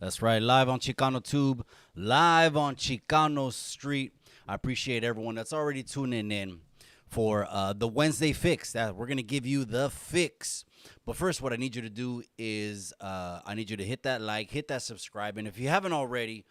That's right, live on Chicano Tube, live on Chicano Street. I appreciate everyone that's already tuning in for the Wednesday fix. That we're gonna give you the fix. But first, what I need you to do is I need you to hit that like, hit that subscribe, and if you haven't already,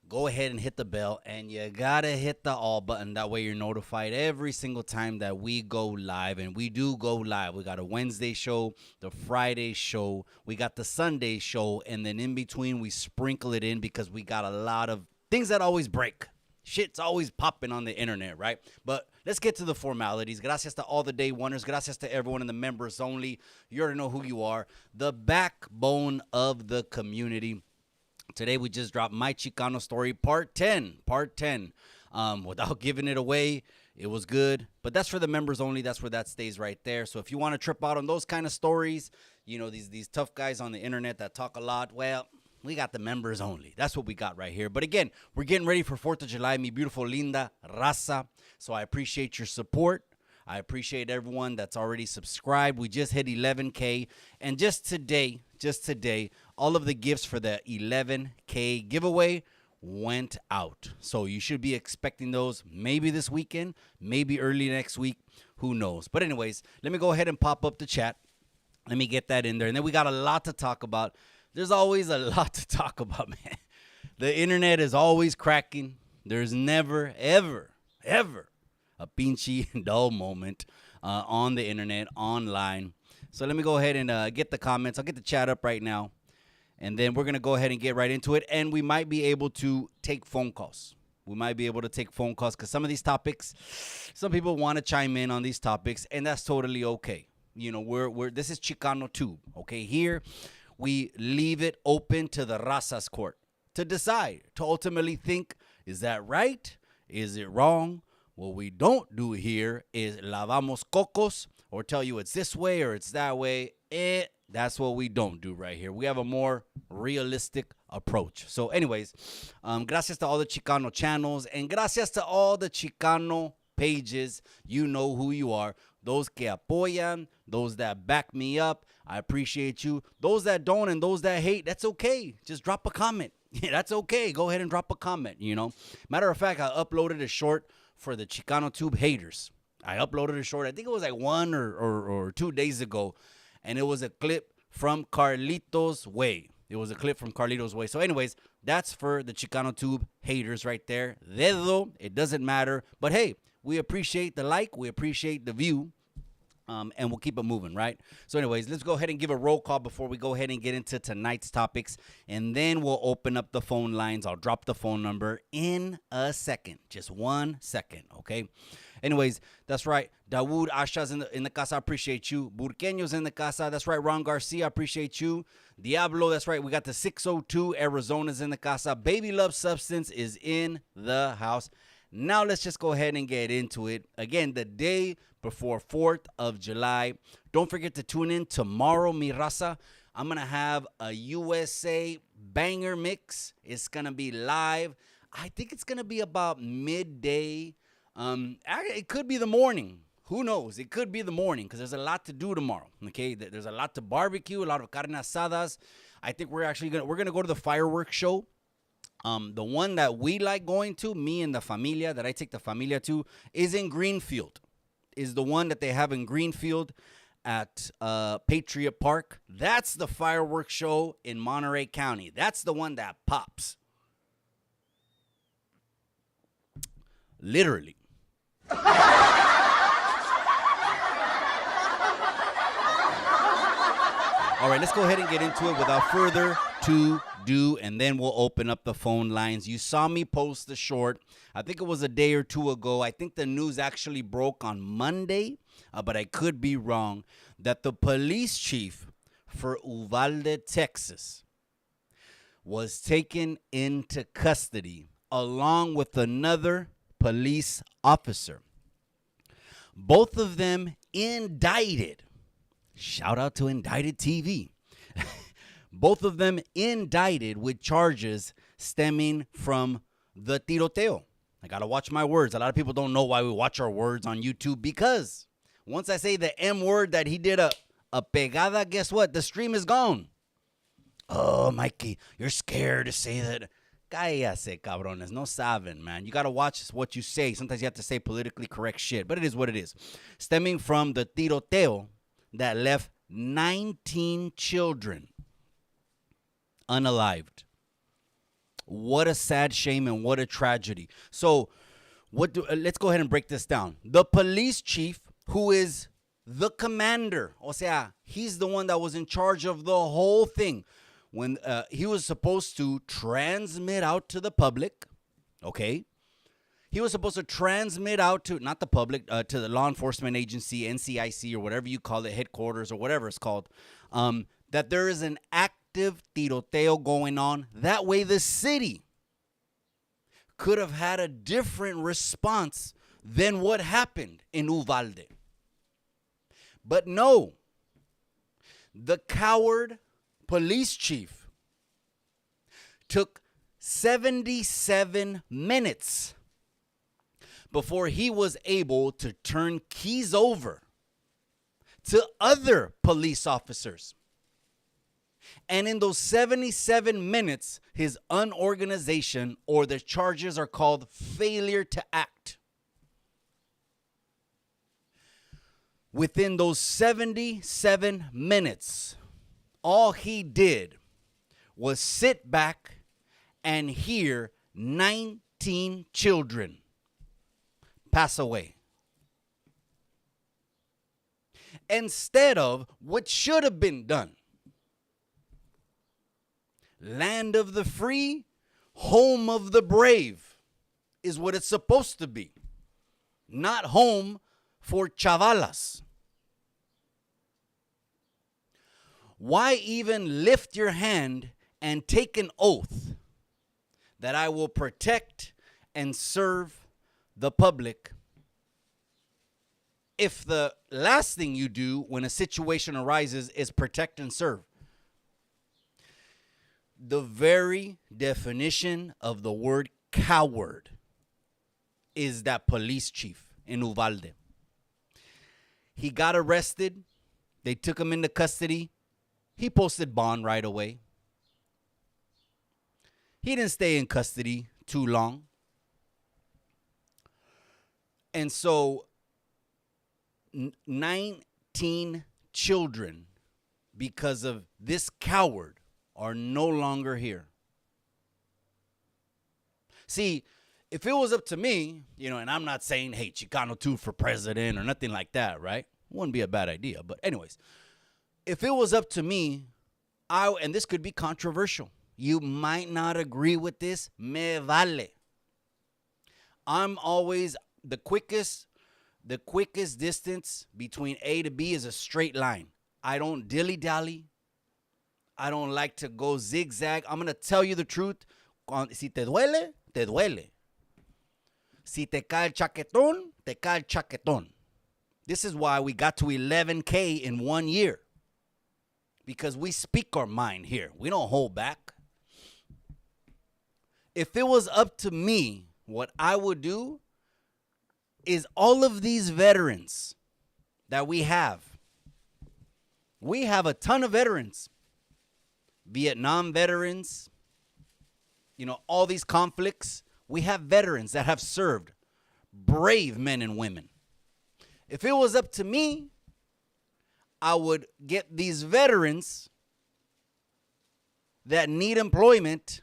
go ahead and hit the bell, and you gotta hit the all button. That way you're notified every single time that we go live, and we do go live. We got a Wednesday show, the Friday show, we got the Sunday show, and then in between we sprinkle it in because we got a lot of things that always break. Shit's always popping on the internet, right? But let's get to the formalities. Gracias to all the day oneers. Gracias to everyone in the members only. You already know who you are. The backbone of the community. Today we just dropped My Chicano Story Part 10. Without giving it away, it was good. But that's for the members only. That's where that stays right there. So if you want to trip out on those kind of stories, you know, these tough guys on the internet that talk a lot, well, we got the members only. That's what we got right here. But again, we're getting ready for 4th of July, mi beautiful linda raza. So I appreciate your support. I appreciate everyone that's already subscribed. We just hit 11K. And just today, all of the gifts for the 11K giveaway went out. So you should be expecting those maybe this weekend, maybe early next week. Who knows? But anyways, let me go ahead and pop up the chat. Let me get that in there. And then we got a lot to talk about. There's always a lot to talk about, man. The internet is always cracking. There's never, ever a pinchy dull moment on the internet, online. So let me go ahead and get the comments. I'll get the chat up right now. And then we're going to go ahead and get right into it. And we might be able to take phone calls. Because some of these topics, some people want to chime in on these topics. And that's totally okay. You know, this is Chicano Tube. Okay, here we leave it open to the Raza's court to decide, to ultimately think, is that right? Is it wrong? What we don't do here is lavamos cocos or tell you it's this way or it's that way. That's what we don't do right here. We have a more realistic approach. So anyways, gracias to all the Chicano channels and gracias to all the Chicano pages. You know who you are. Those que apoyan, those that back me up, I appreciate you. Those that don't and those that hate, that's okay. Just drop a comment. Yeah, that's okay. Go ahead and drop a comment, you know. Matter of fact, I uploaded a short for the Chicano Tube haters. I uploaded a short, I think it was like 1 or 2 days ago, and it was a clip from Carlito's Way. So anyways, that's for the Chicano Tube haters right there. Dedo, it doesn't matter. But hey, we appreciate the like. We appreciate the view. And we'll keep it moving, right? So anyways, let's go ahead and give a roll call before we go ahead and get into tonight's topics. And then we'll open up the phone lines. I'll drop the phone number in a second. Just 1 second, okay? Anyways, that's right. Dawood Asha's in the casa. I appreciate you. Burqueño's in the casa. That's right. Ron Garcia, I appreciate you. Diablo, that's right. We got the 602. Arizona's in the casa. Baby Love Substance is in the house. Now let's just go ahead and get into it. Again, the day before 4th of July. Don't forget to tune in tomorrow, mi raza. I'm going to have a USA banger mix. It's going to be live. I think it's going to be about midday. It could be the morning. Who knows? It could be the morning because there's a lot to do tomorrow. Okay, there's a lot to barbecue, a lot of carne asadas. I think we're gonna go to the fireworks show. The one that we like going to, me and the familia, that I take the familia to, is in Greenfield. Is the one that they have in Greenfield at Patriot Park. That's the fireworks show in Monterey County. That's the one that pops. Literally. All right, let's go ahead and get into it without further ado, and then we'll open up the phone lines. You saw me post the short. I think it was a day or two ago. I think the news actually broke on Monday, but I could be wrong, that the police chief for Uvalde, Texas, was taken into custody along with another police officer. Both of them indicted. Shout out to Indicted TV. Both of them indicted with charges stemming from the tiroteo. I got to watch my words. A lot of people don't know why we watch our words on YouTube, because once I say the M word that he did a pegada, guess what? The stream is gone. Oh, Mikey, you're scared to say that. Cállate, cabrones. No saben, man. You got to watch what you say. Sometimes you have to say politically correct shit, but it is what it is. Stemming from the tiroteo that left 19 children unalived. What a sad shame and what a tragedy. So let's go ahead and break this down. The police chief, who is the commander, o sea, he's the one that was in charge of the whole thing. When he was supposed to transmit out to the public, okay? He was supposed to transmit out to, not the public, to the law enforcement agency, NCIC, or whatever you call it, headquarters, or whatever it's called, that there is an active tiroteo going on. That way the city could have had a different response than what happened in Uvalde. But no, the coward police chief took 77 minutes before he was able to turn keys over to other police officers. And in those 77 minutes, his unorganization, or the charges are called failure to act. Within those 77 minutes, all he did was sit back and hear 19 children pass away. Instead of what should have been done. Land of the free, home of the brave is what it's supposed to be. Not home for chavalas. Why even lift your hand and take an oath that I will protect and serve the public if the last thing you do when a situation arises is protect and serve? The very definition of the word coward is that police chief in Uvalde. He got arrested. They took him into custody. He posted bond right away. He didn't stay in custody too long. And so 19 children, because of this coward, are no longer here. See, if it was up to me, and I'm not saying, hey, Chicano 2 for president or nothing like that, right? Wouldn't be a bad idea. But anyways, if it was up to me, and this could be controversial. You might not agree with this. Me vale. I'm always the quickest The quickest distance between A to B is a straight line. I don't dilly-dally. I don't like to go zigzag. I'm going to tell you the truth. Si te duele, te duele. Si te cae el chaquetón, te cae el chaquetón. This is why we got to 11K in 1 year. Because we speak our mind here. We don't hold back. If it was up to me, what I would do is all of these veterans that we have a ton of veterans. Vietnam veterans, all these conflicts. We have veterans that have served, brave men and women. If it was up to me, I would get these veterans that need employment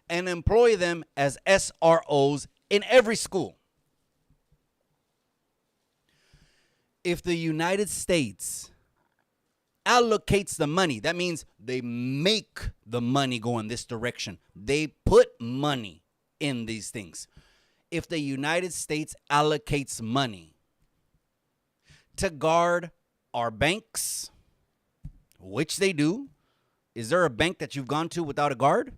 and employ them as SROs in every school. If the United States allocates the money, that means they make the money go in this direction. They put money in these things. If the United States allocates money to guard our banks, which they do, is there a bank that you've gone to without a guard?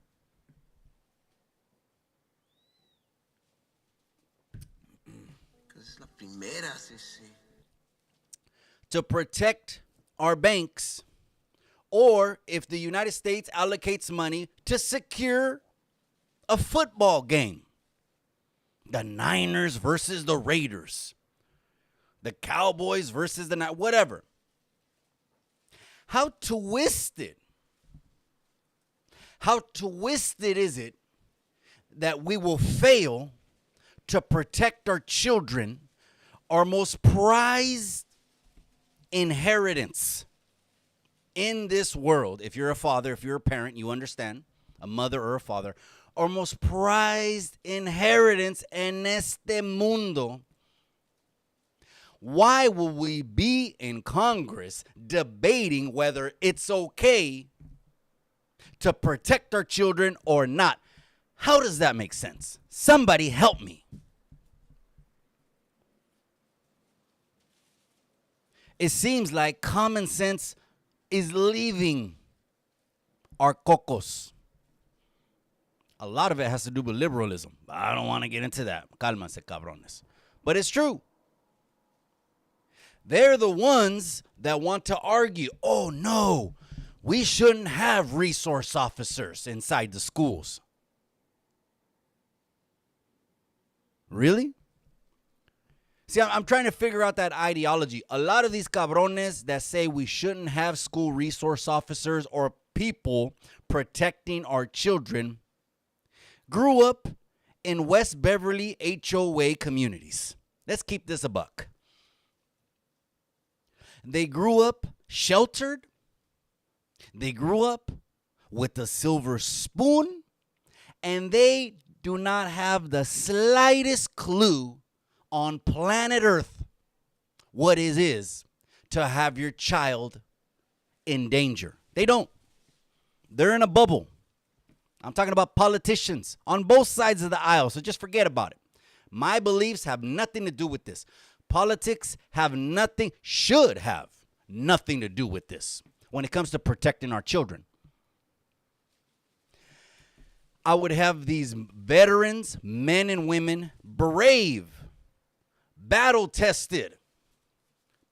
To protect our banks, or if the United States allocates money to secure a football game, the Niners versus the Raiders, the Cowboys versus the whatever. How twisted is it that we will fail to protect our children, our most prized inheritance in this world? If you're a father, if you're a parent, you understand, a mother or a father, our most prized inheritance en este mundo. Why will we be in Congress debating whether it's okay to protect our children or not? How does that make sense? Somebody help me. It seems like common sense is leaving our cocos. A lot of it has to do with liberalism. I don't want to get into that. Cálmanse, cabrones. But it's true. They're the ones that want to argue, oh, no, we shouldn't have resource officers inside the schools. Really? See, I'm trying to figure out that ideology. A lot of these cabrones that say we shouldn't have school resource officers or people protecting our children grew up in West Beverly HOA communities. Let's keep this a buck. They grew up sheltered. They grew up with a silver spoon, and they do not have the slightest clue on planet Earth what it is to have your child in danger. They don't. They're in a bubble. I'm talking about politicians on both sides of the aisle, so just forget about it. My beliefs have nothing to do with this. Politics should have nothing to do with this when it comes to protecting our children. I would have these veterans, men and women, brave, battle-tested,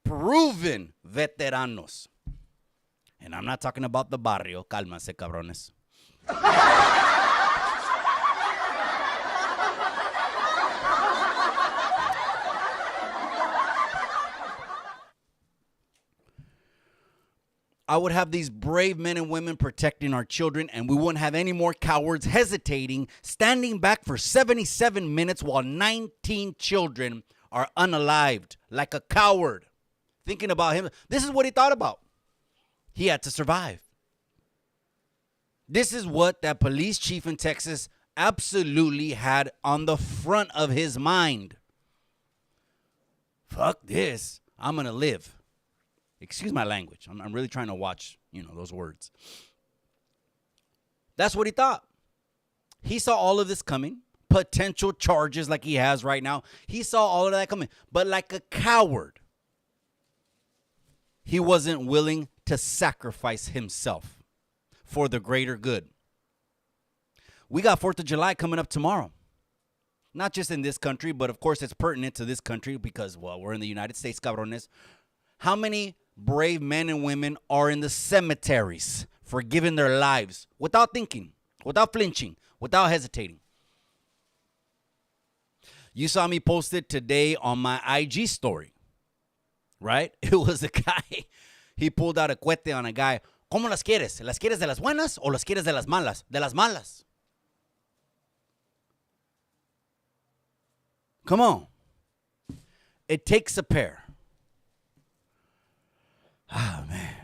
proven veteranos. And I'm not talking about the barrio. Cálmase, cabrones. I would have these brave men and women protecting our children, and we wouldn't have any more cowards hesitating, standing back for 77 minutes while 19 children are unalived, like a coward, thinking about him. This is what he thought about. He had to survive. This is what that police chief in Texas absolutely had on the front of his mind. Fuck this. I'm going to live. Excuse my language. I'm really trying to watch, those words. That's what he thought. He saw all of this coming, potential charges like he has right now. He saw all of that coming. But like a coward, he wasn't willing to sacrifice himself for the greater good. We got 4th of July coming up tomorrow. Not just in this country, but of course it's pertinent to this country because, well, we're in the United States, cabrones. How many brave men and women are in the cemeteries for giving their lives without thinking, without flinching, without hesitating? You saw me post it today on my IG story, right? It was a guy. He pulled out a cohete on a guy. ¿Cómo las quieres? ¿Las quieres de las buenas o las quieres de las malas? De las malas. Come on. It takes a pair. Oh, man.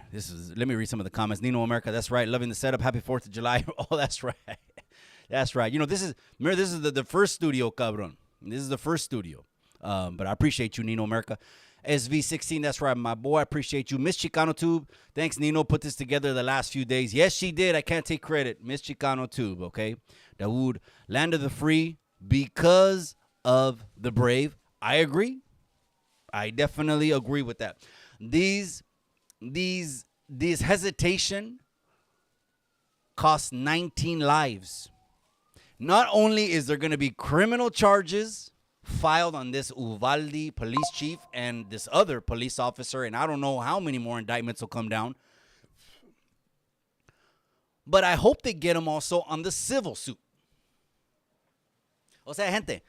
Let me read some of the comments. Nino America, that's right. Loving the setup. Happy 4th of July. Oh, that's right. That's right. You know, this is the first studio, cabron. This is the first studio. But I appreciate you, Nino America. SV16, that's right, my boy. I appreciate you. Miss Chicano Tube, thanks, Nino. Put this together the last few days. Yes, she did. I can't take credit. Miss Chicano Tube, okay? Dawood, land of the free because of the brave. I agree. I definitely agree with that. These hesitation cost 19 lives. Not only is there going to be criminal charges filed on this Uvalde police chief and this other police officer, and I don't know how many more indictments will come down, but I hope they get them also on the civil suit. O sea, gente,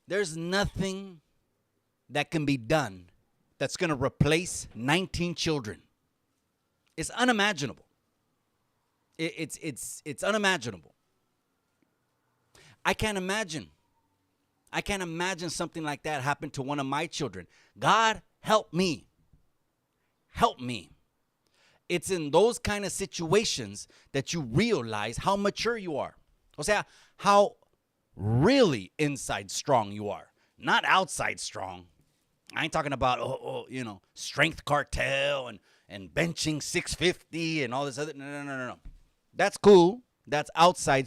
there's nothing that can be done that's going to replace 19 children. It's unimaginable. It's unimaginable. I can't imagine something like that happen to one of my children. God, help me. Help me. It's in those kind of situations that you realize how mature you are. O sea, how really inside strong you are. Not outside strong. I ain't talking about, strength cartel and benching 650 and all this other. No. That's cool. That's outside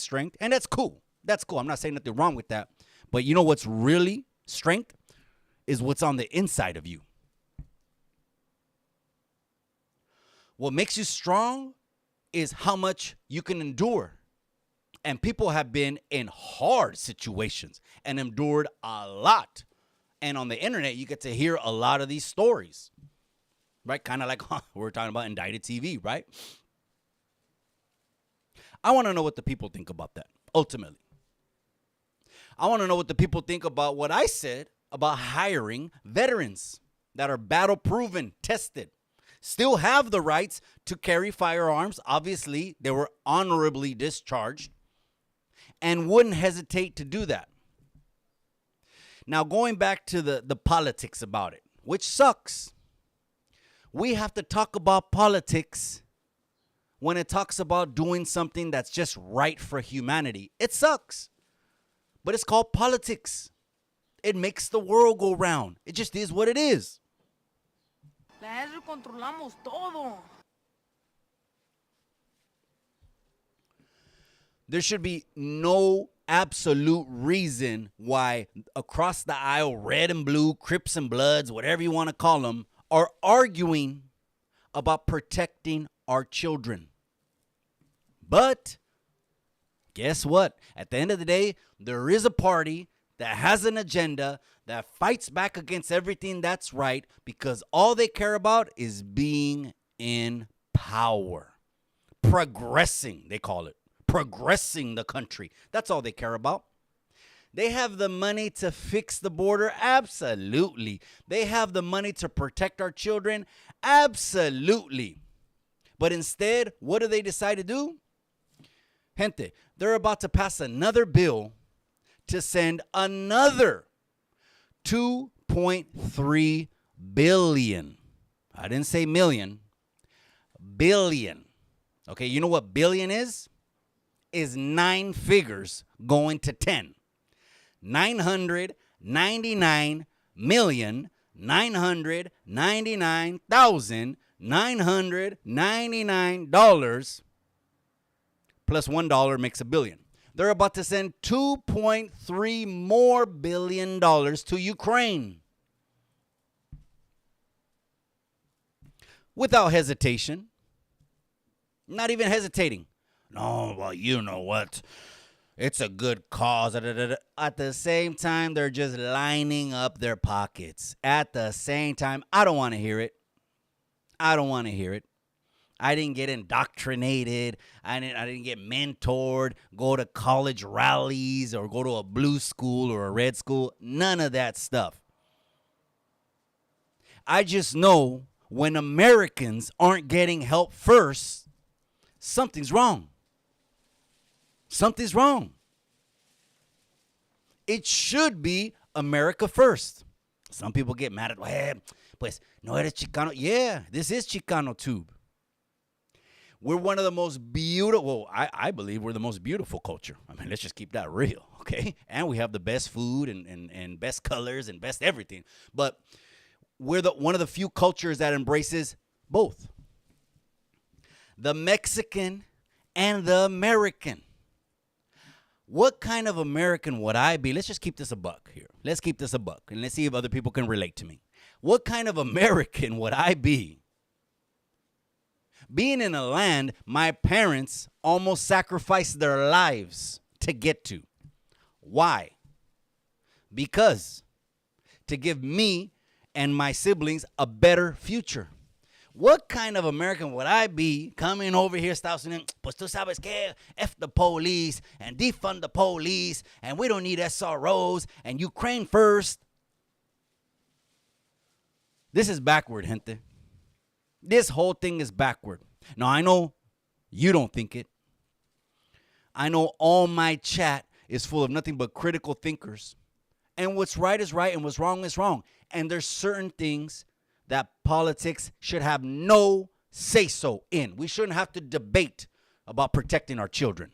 strength, and that's cool. That's cool. I'm not saying nothing wrong with that. But you know what's really strength is what's on the inside of you. What makes you strong is how much you can endure. And people have been in hard situations and endured a lot. And on the internet, you get to hear a lot of these stories, right? Kind of like we're talking about indicted TV, right? I want to know what the people think about that, ultimately. I want to know what the people think about what I said about hiring veterans that are battle-proven, tested, still have the rights to carry firearms. Obviously, they were honorably discharged and wouldn't hesitate to do that. Now, going back to the politics about it, which sucks. We have to talk about politics when it talks about doing something that's just right for humanity. It sucks. But it's called politics. It makes the world go round. It just is what it is. Controlamos todo. There should be no absolute reason why across the aisle, red and blue, Crips and Bloods, whatever you want to call them, are arguing about protecting our children. But guess what? At the end of the day, there is a party that has an agenda that fights back against everything that's right because all they care about is being in power. Progressing, they call it. Progressing the country. That's all they care about. They have the money to fix the border? Absolutely. They have the money to protect our children? Absolutely. But instead, what do they decide to do? Gente, they're about to pass another bill to send another $2.3 billion. I didn't say million. Billion. Okay, you know what billion is? Is 9 figures going to 10. $999,999,999 plus $1 makes $1 billion. They're about to send $2.3 more billion to Ukraine. Without hesitation. Not even hesitating. No, well, you know what? It's a good cause. At the same time, they're just lining up their pockets. At the same time, I don't want to hear it. I don't want to hear it. I didn't get indoctrinated. I didn't get mentored, go to college rallies or go to a blue school or a red school. None of that stuff. I just know when Americans aren't getting help first, something's wrong. Something's wrong. It should be America first. Some people get mad at, well, pues, no eres Chicano. Yeah, this is Chicano Tube. We're one of the most beautiful, I believe we're the most beautiful culture. I mean, let's just keep that real, okay? And we have the best food and best colors and best everything. But we're one of the few cultures that embraces both. The Mexican and the American. What kind of American would I be? Let's just keep this a buck here. Let's keep this a buck, and let's see if other people can relate to me. What kind of American would I be? Being in a land my parents almost sacrificed their lives to get to. Why? Because to give me and my siblings a better future. What kind of American would I be coming over here, Estados Unidos? Pues tú sabes que, F the police and defund the police, and we don't need SROs, and Ukraine first. This is backward, gente. This whole thing is backward. Now, I know you don't think it. I know all my chat is full of nothing but critical thinkers. And what's right is right and what's wrong is wrong. And there's certain things that politics should have no say-so in. We shouldn't have to debate about protecting our children.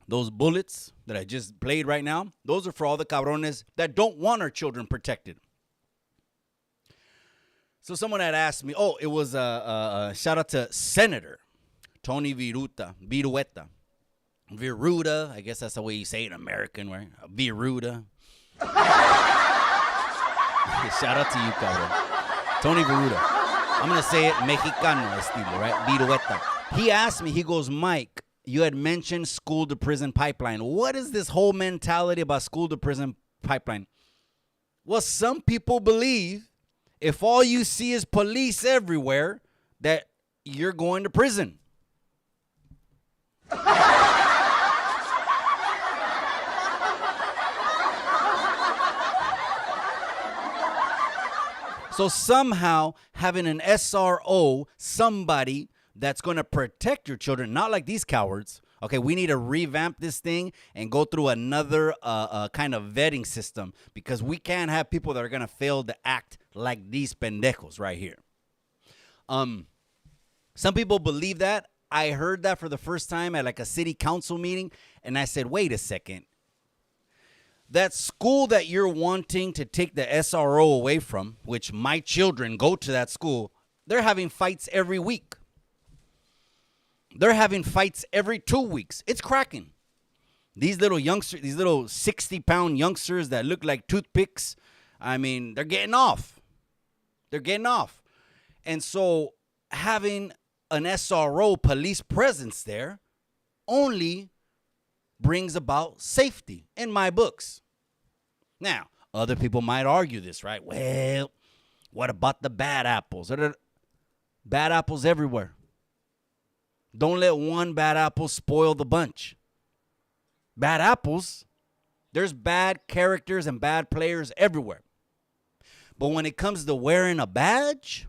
Those bullets that I just played right now, those are for all the cabrones that don't want our children protected. So someone had asked me, it was a shout out to Senator Tony Virueta, I guess that's the way you say it in American, right? Viruta. Shout out to you, cabrón. Tony Viruta. I'm going to say it Mexicano estilo, right? Virueta. He asked me, he goes, Mike, you had mentioned school to prison pipeline. What is this whole mentality about school to prison pipeline? Well, some people believe if all you see is police everywhere, that you're going to prison. So somehow having an SRO, somebody that's going to protect your children, not like these cowards. Okay, we need to revamp this thing and go through another kind of vetting system because we can't have people that are going to fail to act like these pendejos right here. Some people believe that. I heard that for the first time at like a city council meeting, and I said, wait a second. That school that you're wanting to take the SRO away from, which my children go to that school, they're having fights every week. They're having fights every 2 weeks. It's cracking. These little youngsters, these little 60-pound youngsters that look like toothpicks, I mean, they're getting off. They're getting off. And so having an SRO police presence there only brings about safety in my books. Now, other people might argue this, right? Well, what about the bad apples? There are bad apples everywhere. Don't let one bad apple spoil the bunch. Bad apples, there's bad characters and bad players everywhere. But when it comes to wearing a badge,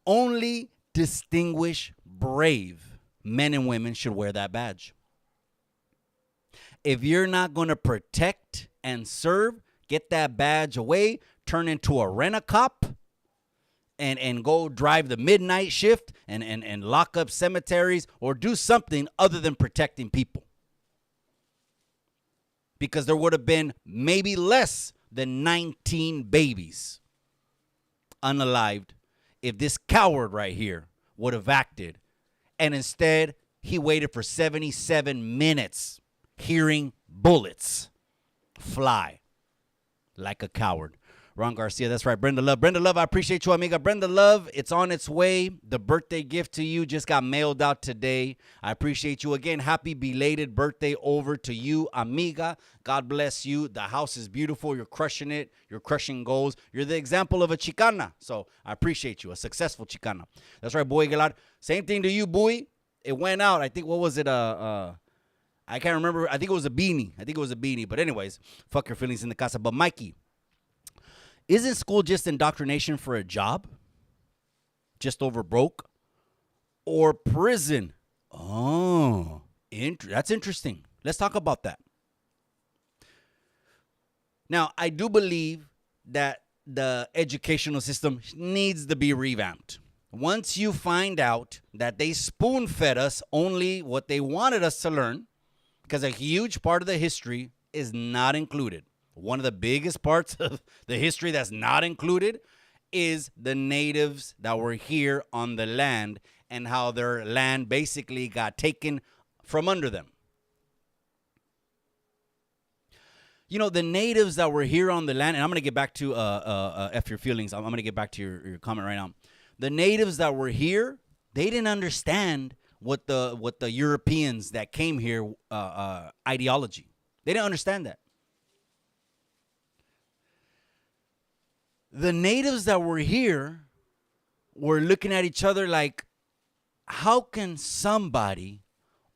only distinguished, brave men and women should wear that badge. If you're not going to protect and serve, get that badge away, turn into a rent-a-cop, and go drive the midnight shift and lock up cemeteries or do something other than protecting people. Because there would have been maybe less than 19 babies unalived if this coward right here would have acted. And instead, he waited for 77 minutes hearing bullets fly like a coward. Ron Garcia, that's right. Brenda Love, I appreciate you, amiga. Brenda Love, it's on its way. The birthday gift to you just got mailed out today. I appreciate you again. Happy belated birthday over to you, amiga. God bless you. The house is beautiful. You're crushing it. You're crushing goals. You're the example of a Chicana. So I appreciate you, a successful Chicana. That's right, Boy Galar. Same thing to you, Boy. It went out. I think, what was it? I can't remember. I think it was a beanie. But anyways, fuck your feelings in the casa. But Mikey, isn't school just indoctrination for a job? Just over broke? Or prison? Oh, that's interesting. Let's talk about that. Now, I do believe that the educational system needs to be revamped. Once you find out that they spoon-fed us only what they wanted us to learn, because a huge part of the history is not included. One of the biggest parts of the history that's not included is the natives that were here on the land and how their land basically got taken from under them. You know, the natives that were here on the land, and I'm going to get back to F your feelings. I'm going to get back to your comment right now. The natives that were here, they didn't understand what the Europeans that came here ideology. They didn't understand that. The natives that were here were looking at each other like, how can somebody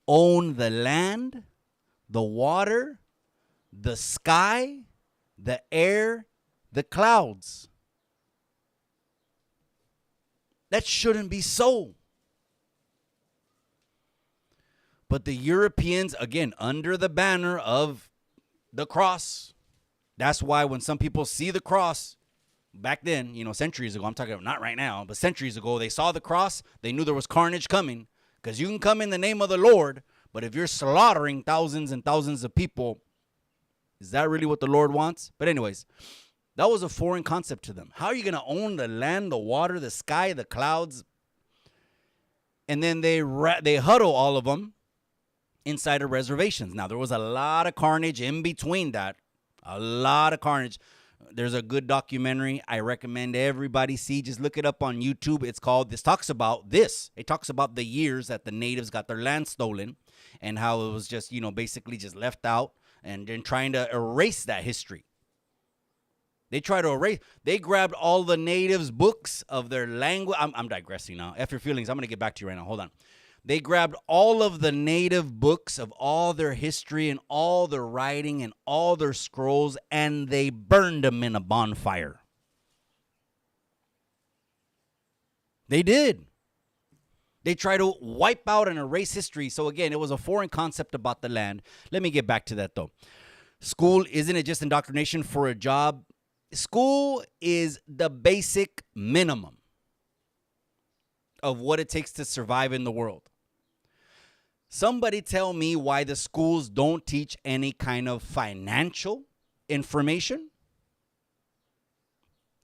own the land, the water, the sky, the air, the clouds? That shouldn't be so. But the Europeans, again, under the banner of the cross, that's why when some people see the cross, back then, you know, centuries ago, I'm talking about not right now, but centuries ago, they saw the cross, they knew there was carnage coming, because you can come in the name of the Lord, but if you're slaughtering thousands and thousands of people, is that really what the Lord wants? But anyways, that was a foreign concept to them. How are you going to own the land, the water, the sky, the clouds? And then they huddle all of them inside of reservations. Now, there was a lot of carnage in between that, a lot of carnage. There's a good documentary I recommend everybody see. Just look it up on YouTube. It's called, it talks about the years that the natives got their land stolen and how it was just, you know, basically just left out and then trying to erase that history. They grabbed all the natives' books of their language. I'm digressing now. F your feelings. I'm going to get back to you right now. Hold on. They grabbed all of the native books of all their history and all their writing and all their scrolls, and they burned them in a bonfire. They did. They tried to wipe out and erase history. So again, it was a foreign concept about the land. Let me get back to that though. School, isn't it just indoctrination for a job? School is the basic minimum of what it takes to survive in the world. Somebody tell me why the schools don't teach any kind of financial information.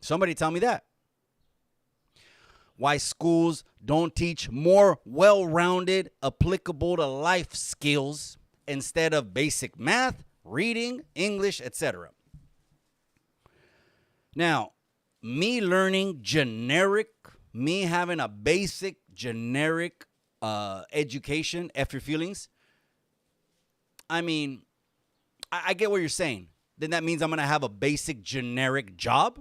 Somebody tell me that. Why schools don't teach more well-rounded, applicable to life skills instead of basic math, reading, English, etc. Now, me learning generic, me having a basic generic education, F your feelings. I mean, I get what you're saying. Then that means I'm going to have a basic generic job.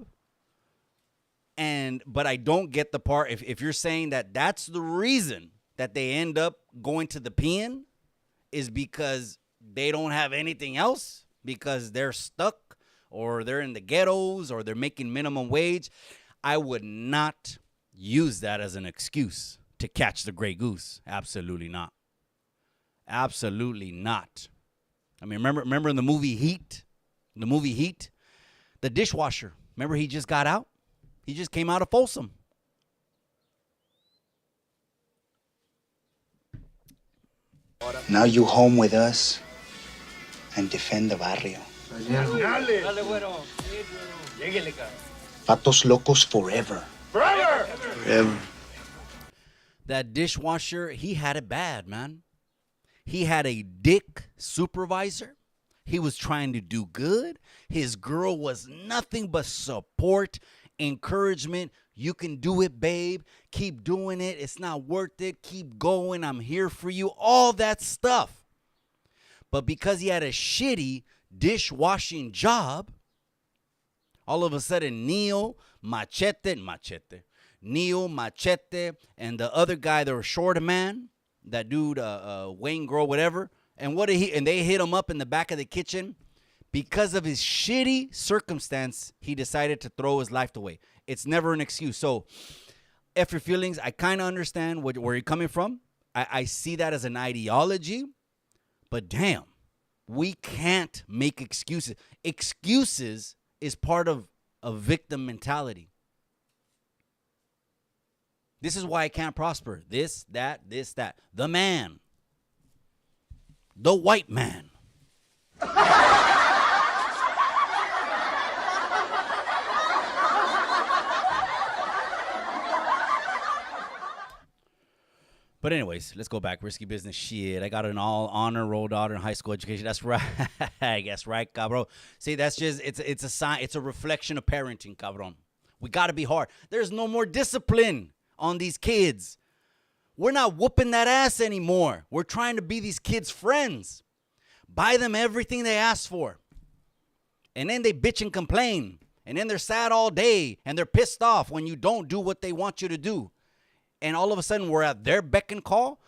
But I don't get the part, if you're saying that that's the reason that they end up going to the pen is because they don't have anything else, because they're stuck or they're in the ghettos or they're making minimum wage, I would not use that as an excuse to catch the gray goose. Absolutely not. Absolutely not. I mean, remember in the movie Heat? The dishwasher. Remember he just got out? He just came out of Folsom. Now you home with us and defend the barrio. Vatos locos forever. Forever. That dishwasher, he had it bad, man. He had a dick supervisor. He was trying to do good. His girl was nothing but support, encouragement. You can do it, babe. Keep doing it. It's not worth it. Keep going. I'm here for you. All that stuff. But because he had a shitty dishwashing job, all of a sudden Neil, Machete, and the other guy, the shorter man, that dude, Wayne Grow, whatever. And what did he? And they hit him up in the back of the kitchen because of his shitty circumstance. He decided to throw his life away. It's never an excuse. So, F your feelings. I kind of understand where you're coming from. I see that as an ideology, but damn, we can't make excuses. Excuses is part of a victim mentality. This is why I can't prosper. This, that. The man. The white man. But anyways, let's go back. Risky business shit. I got an all honor roll daughter in high school education. That's right. That's right, cabrón. See, that's just, it's a sign. It's a reflection of parenting, cabrón. We got to be hard. There's no more discipline on these kids. We're not whooping that ass anymore. We're trying to be these kids' friends. Buy them everything they ask for. And then they bitch and complain. And then they're sad all day. And they're pissed off when you don't do what they want you to do. And all of a sudden, we're at their beck and call.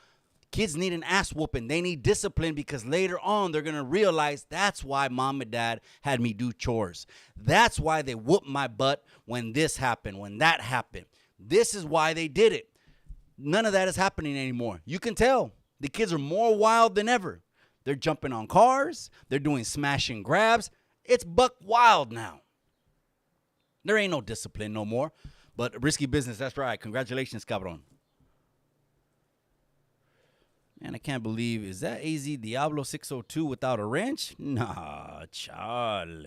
Kids need an ass whooping. They need discipline because later on, they're going to realize that's why mom and dad had me do chores. That's why they whooped my butt when this happened, when that happened. This is why they did it. None of that is happening anymore. You can tell. The kids are more wild than ever. They're jumping on cars. They're doing smash and grabs. It's buck wild now. There ain't no discipline no more. But risky business, that's right. Congratulations, cabron. Man, I can't believe, is that AZ Diablo 602 without a wrench? Nah, chale.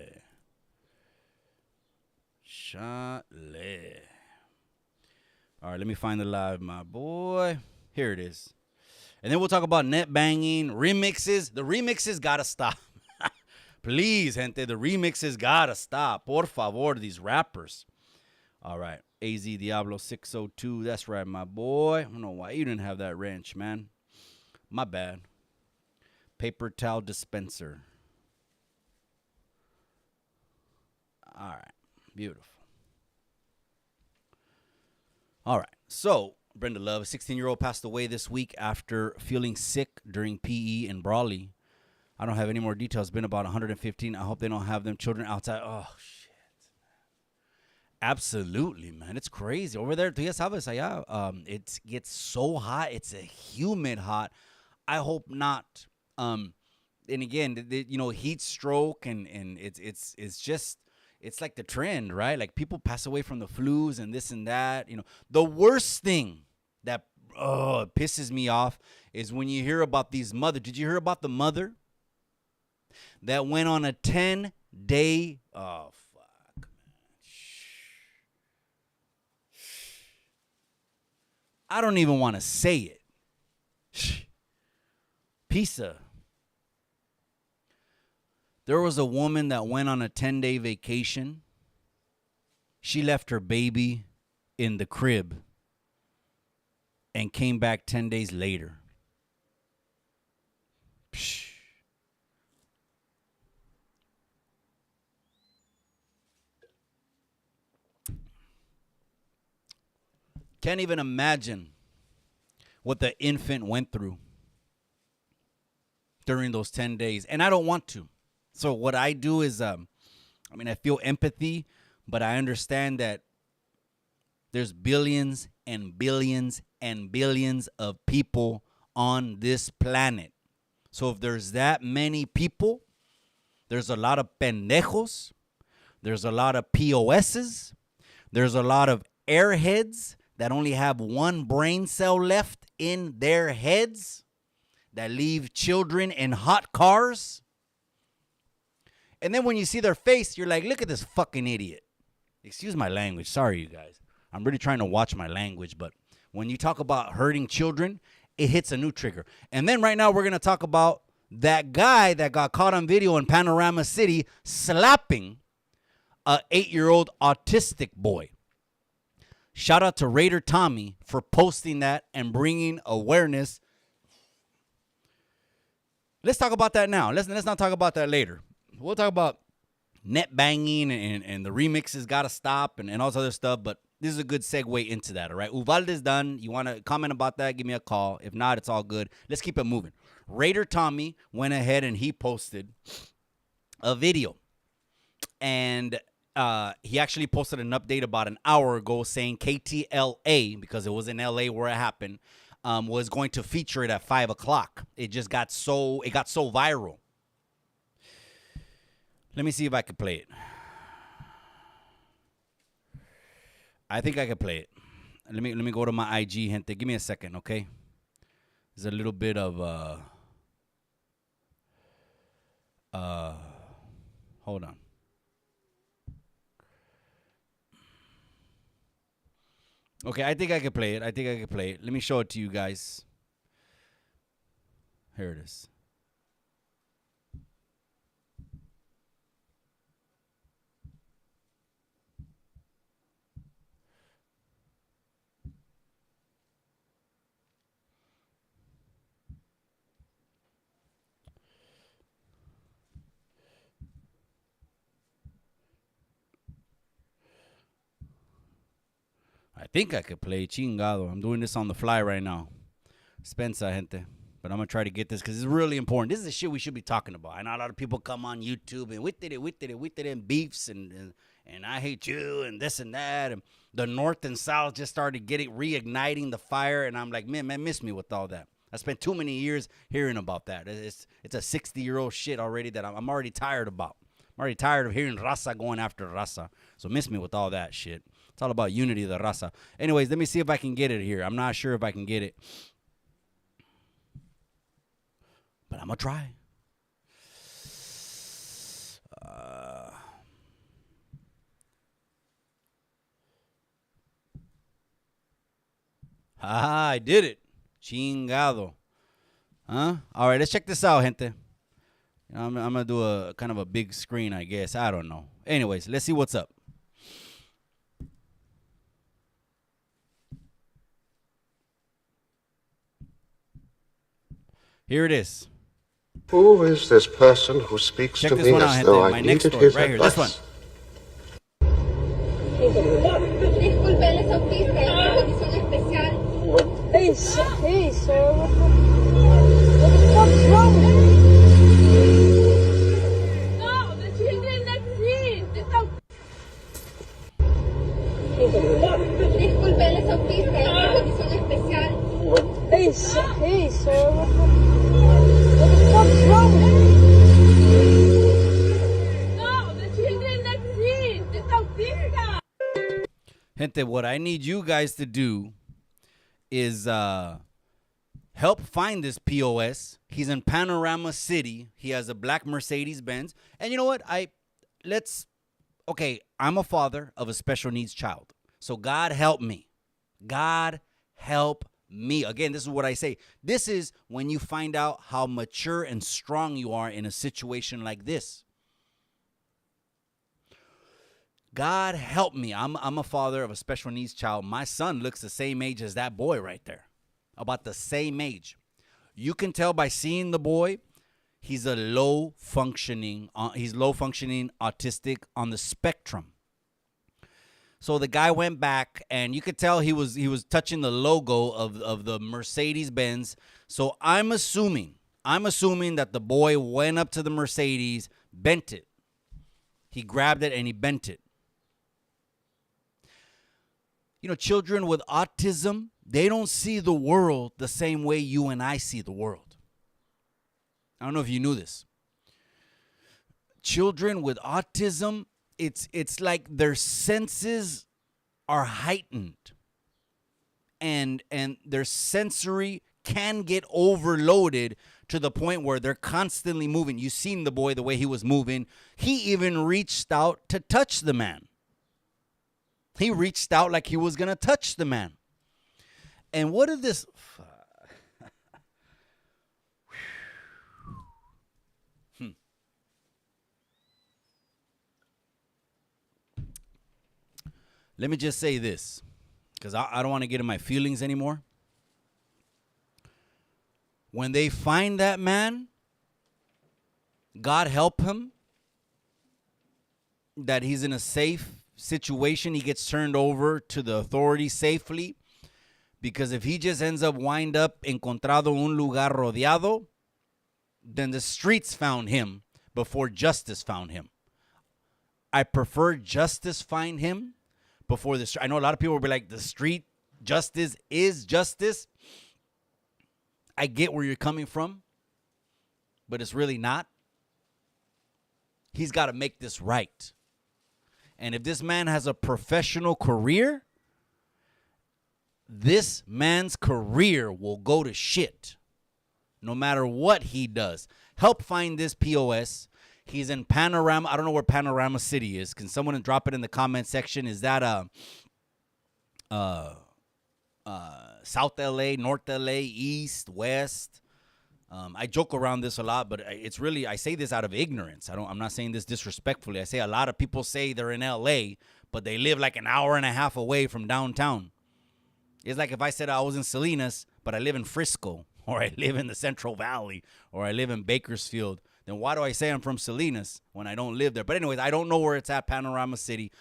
All right, let me find the live, my boy. Here it is. And then we'll talk about net banging, remixes. The remixes got to stop. Please, gente, the remixes got to stop. Por favor, these rappers. All right, AZ Diablo 602. That's right, my boy. I don't know why you didn't have that wrench, man. My bad. Paper towel dispenser. All right, beautiful. All right, so Brenda Love, a 16-year-old, passed away this week after feeling sick during PE in Brawley. I don't have any more details. It's been about 115. I hope they don't have them children outside. Oh, shit. Absolutely, man. It's crazy. Over there, tú ya sabes, allá, it gets so hot. It's a humid hot. I hope not. And again, heat stroke, and it's just... It's like the trend, right? Like people pass away from the flus and this and that. The worst thing that pisses me off is when you hear about these mothers. Did you hear about the mother that went on a 10-day? Oh, fuck, man. I don't even want to say it. Pizza. There was a woman that went on a 10-day vacation. She left her baby in the crib and came back 10 days later. Psh. Can't even imagine what the infant went through during those 10 days. And I don't want to. So what I do is, I feel empathy, but I understand that there's billions and billions and billions of people on this planet. So if there's that many people, there's a lot of pendejos, there's a lot of POSs, there's a lot of airheads that only have one brain cell left in their heads, that leave children in hot cars. And then when you see their face, you're like, look at this fucking idiot. Excuse my language. Sorry, you guys. I'm really trying to watch my language, but when you talk about hurting children, it hits a new trigger. And then right now we're going to talk about that guy that got caught on video in Panorama City slapping a 8-year-old autistic boy. Shout out to Raider Tommy for posting that and bringing awareness. Let's talk about that now. Let's not talk about that later. We'll talk about net banging and the remixes got to stop and all this other stuff, but this is a good segue into that, all right? Uvalde is done. You want to comment about that, give me a call. If not, it's all good. Let's keep it moving. Raider Tommy went ahead and he posted a video. And he actually posted an update about an hour ago saying KTLA, because it was in LA where it happened, was going to feature it at 5 o'clock. It just got so viral. Let me see if I can play it. I think I can play it. Let me go to my IG, gente. Give me a second, okay? There's a little bit of hold on. Okay, I think I can play it. Let me show it to you guys. Here it is. I think I could play chingado. I'm doing this on the fly right now. Spensa, gente. But I'm going to try to get this because it's really important. This is the shit we should be talking about. I know a lot of people come on YouTube and we did it, and beefs and I hate you and this and that. And the North and South just started reigniting the fire. And I'm like, man, miss me with all that. I spent too many years hearing about that. It's a 60-year-old shit already that I'm already tired about. I'm already tired of hearing raza going after raza. So miss me with all that shit. It's all about unity of the raza. Anyways, let me see if I can get it here. I'm not sure if I can get it. But I'm going to try. I did it. Chingado. Huh? All right, let's check this out, gente. I'm going to do a kind of a big screen, I guess. I don't know. Anyways, let's see what's up. Here it is. Who is this person who speaks Check to this me one out, as gente. though I My next needed story, his right here. advice? This one. Disculpe, él es autista, es una condición especial. Hey, sir, what the fuck's wrong with you? No, the children next year. Disculpe, él es autista, es una condición especial. Hey, sir, what the fuck's wrong with you? No, the children next year. It's autista. Gente, what I need you guys to do is help find this POS. He's in Panorama City. He has a black Mercedes-Benz. And you know what? I'm a father of a special needs child. So God help me. God help me. Again, this is what I say. This is when you find out how mature and strong you are in a situation like this. God help me. I'm a father of a special needs child. My son looks the same age as that boy right there. About the same age. You can tell by seeing the boy, he's low functioning autistic on the spectrum. So the guy went back and you could tell he was touching the logo of the Mercedes-Benz. So I'm assuming that the boy went up to the Mercedes, bent it. He grabbed it and he bent it. You know, children with autism, they don't see the world the same way you and I see the world. I don't know if you knew this. Children with autism, it's like their senses are heightened. And their sensory can get overloaded to the point where they're constantly moving. You've seen the boy, the way he was moving. He even reached out to touch the man. He reached out like he was going to touch the man. And what did this... Let me just say this, because I don't want to get in my feelings anymore. When they find that man, God help him, that he's in a safe situation. He gets turned over to the authorities safely. Because if he just ends up wind up encontrado un lugar rodeado, then the streets found him before justice found him. I prefer justice find him before the street. I know a lot of people will be like, the street justice is justice. I get where you're coming from, but it's really not. He's got to make this right. And if this man has a professional career, this man's career will go to shit no matter what he does. Help find this POS. He's in Panorama. I don't know where Panorama City is. Can someone drop it in the comment section? Is that South LA, North LA, East, West? I joke around this a lot, but it's really, I say this out of ignorance. I'm not saying this disrespectfully. I say a lot of people say they're in LA, but they live like an hour and a half away from downtown. It's like if I said I was in Salinas, but I live in Frisco, or I live in the Central Valley, or I live in Bakersfield. Then why do I say I'm from Salinas when I don't live there? But anyways, I don't know where it's at, Panorama City.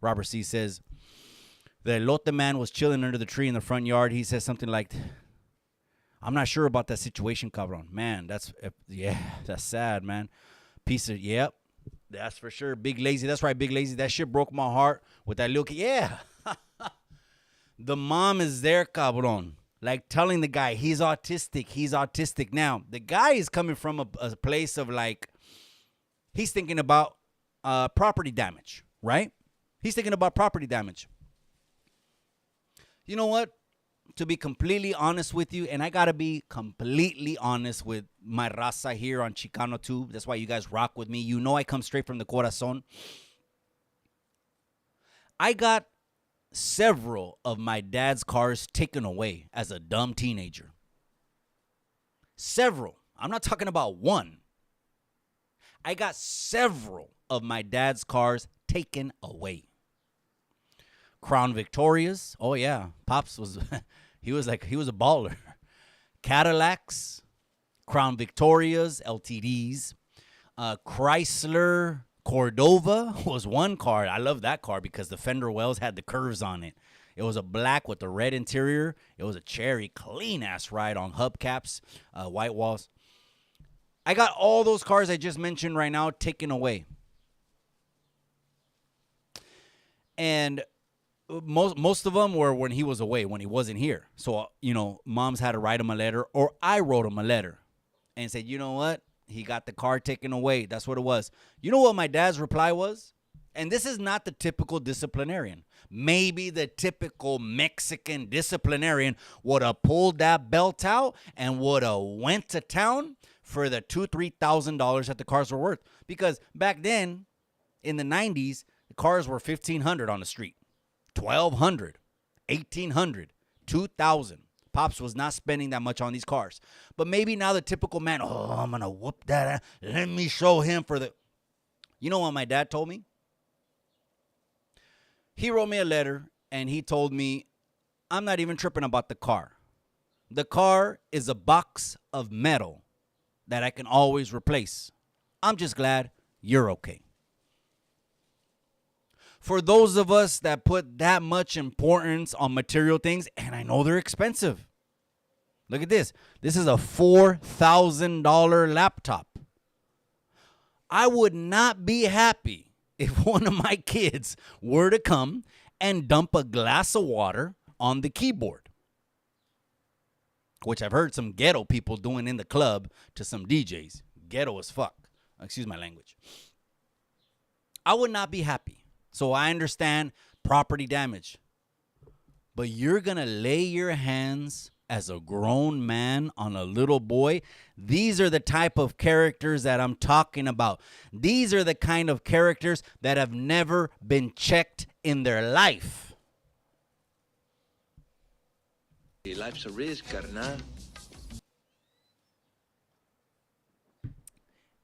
Robert C. says, the elote man was chilling under the tree in the front yard. He says something like, I'm not sure about that situation, cabron. Man, that's sad, man. Yep, that's for sure. Big Lazy, that's right, Big Lazy. That shit broke my heart with that little kid. Yeah. The mom is there, cabron. Like telling the guy, he's autistic. Now, the guy is coming from a place of like, he's thinking about property damage, right? He's thinking about property damage. You know what? To be completely honest with you, and I got to be completely honest with my raza here on Chicano Tube. That's why you guys rock with me. You know I come straight from the corazon. I got several of my dad's cars taken away as a dumb teenager. Several. I'm not talking about one. I got several of my dad's cars taken away. Crown Victorias. Oh yeah, Pops was he was a baller. Cadillacs, Crown Victorias, LTDs, Chrysler Cordova was one car. I love that car because the fender wells had the curves on it. It was a black with the red interior. It was a cherry, clean-ass ride on hubcaps, white walls. I got all those cars I just mentioned right now taken away. And most of them were when he was away, when he wasn't here. So, moms had to write him a letter, or I wrote him a letter and said, you know what? He got the car taken away. That's what it was. You know what my dad's reply was? And this is not the typical disciplinarian. Maybe the typical Mexican disciplinarian would have pulled that belt out and would have went to town for the $2,000-$3,000 that the cars were worth. Because back then, in the 90s, the cars were $1,500 on the street, $1,200, $1,800, $2,000. Pops was not spending that much on these cars. But maybe now the typical man, I'm going to whoop that. Let me show him for the... You know what my dad told me? He wrote me a letter, and he told me, I'm not even tripping about the car. The car is a box of metal that I can always replace. I'm just glad you're okay. For those of us that put that much importance on material things, and I know they're expensive. Look at this. This is a $4,000 laptop. I would not be happy if one of my kids were to come and dump a glass of water on the keyboard, which I've heard some ghetto people doing in the club to some DJs. Ghetto as fuck. Excuse my language. I would not be happy. So I understand property damage. But you're going to lay your hands as a grown man on a little boy. These are the type of characters that I'm talking about. These are the kind of characters that have never been checked in their life. Life's a risk, carnal.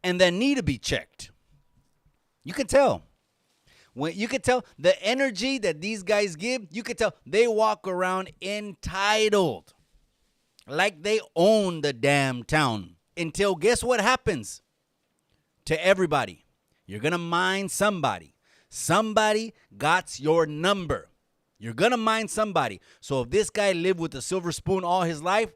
And that need to be checked. You can tell. When you can tell the energy that these guys give, you can tell they walk around entitled. Like they own the damn town. Until guess what happens to everybody? You're going to mind somebody. Somebody got your number. You're going to mind somebody. So if this guy lived with a silver spoon all his life,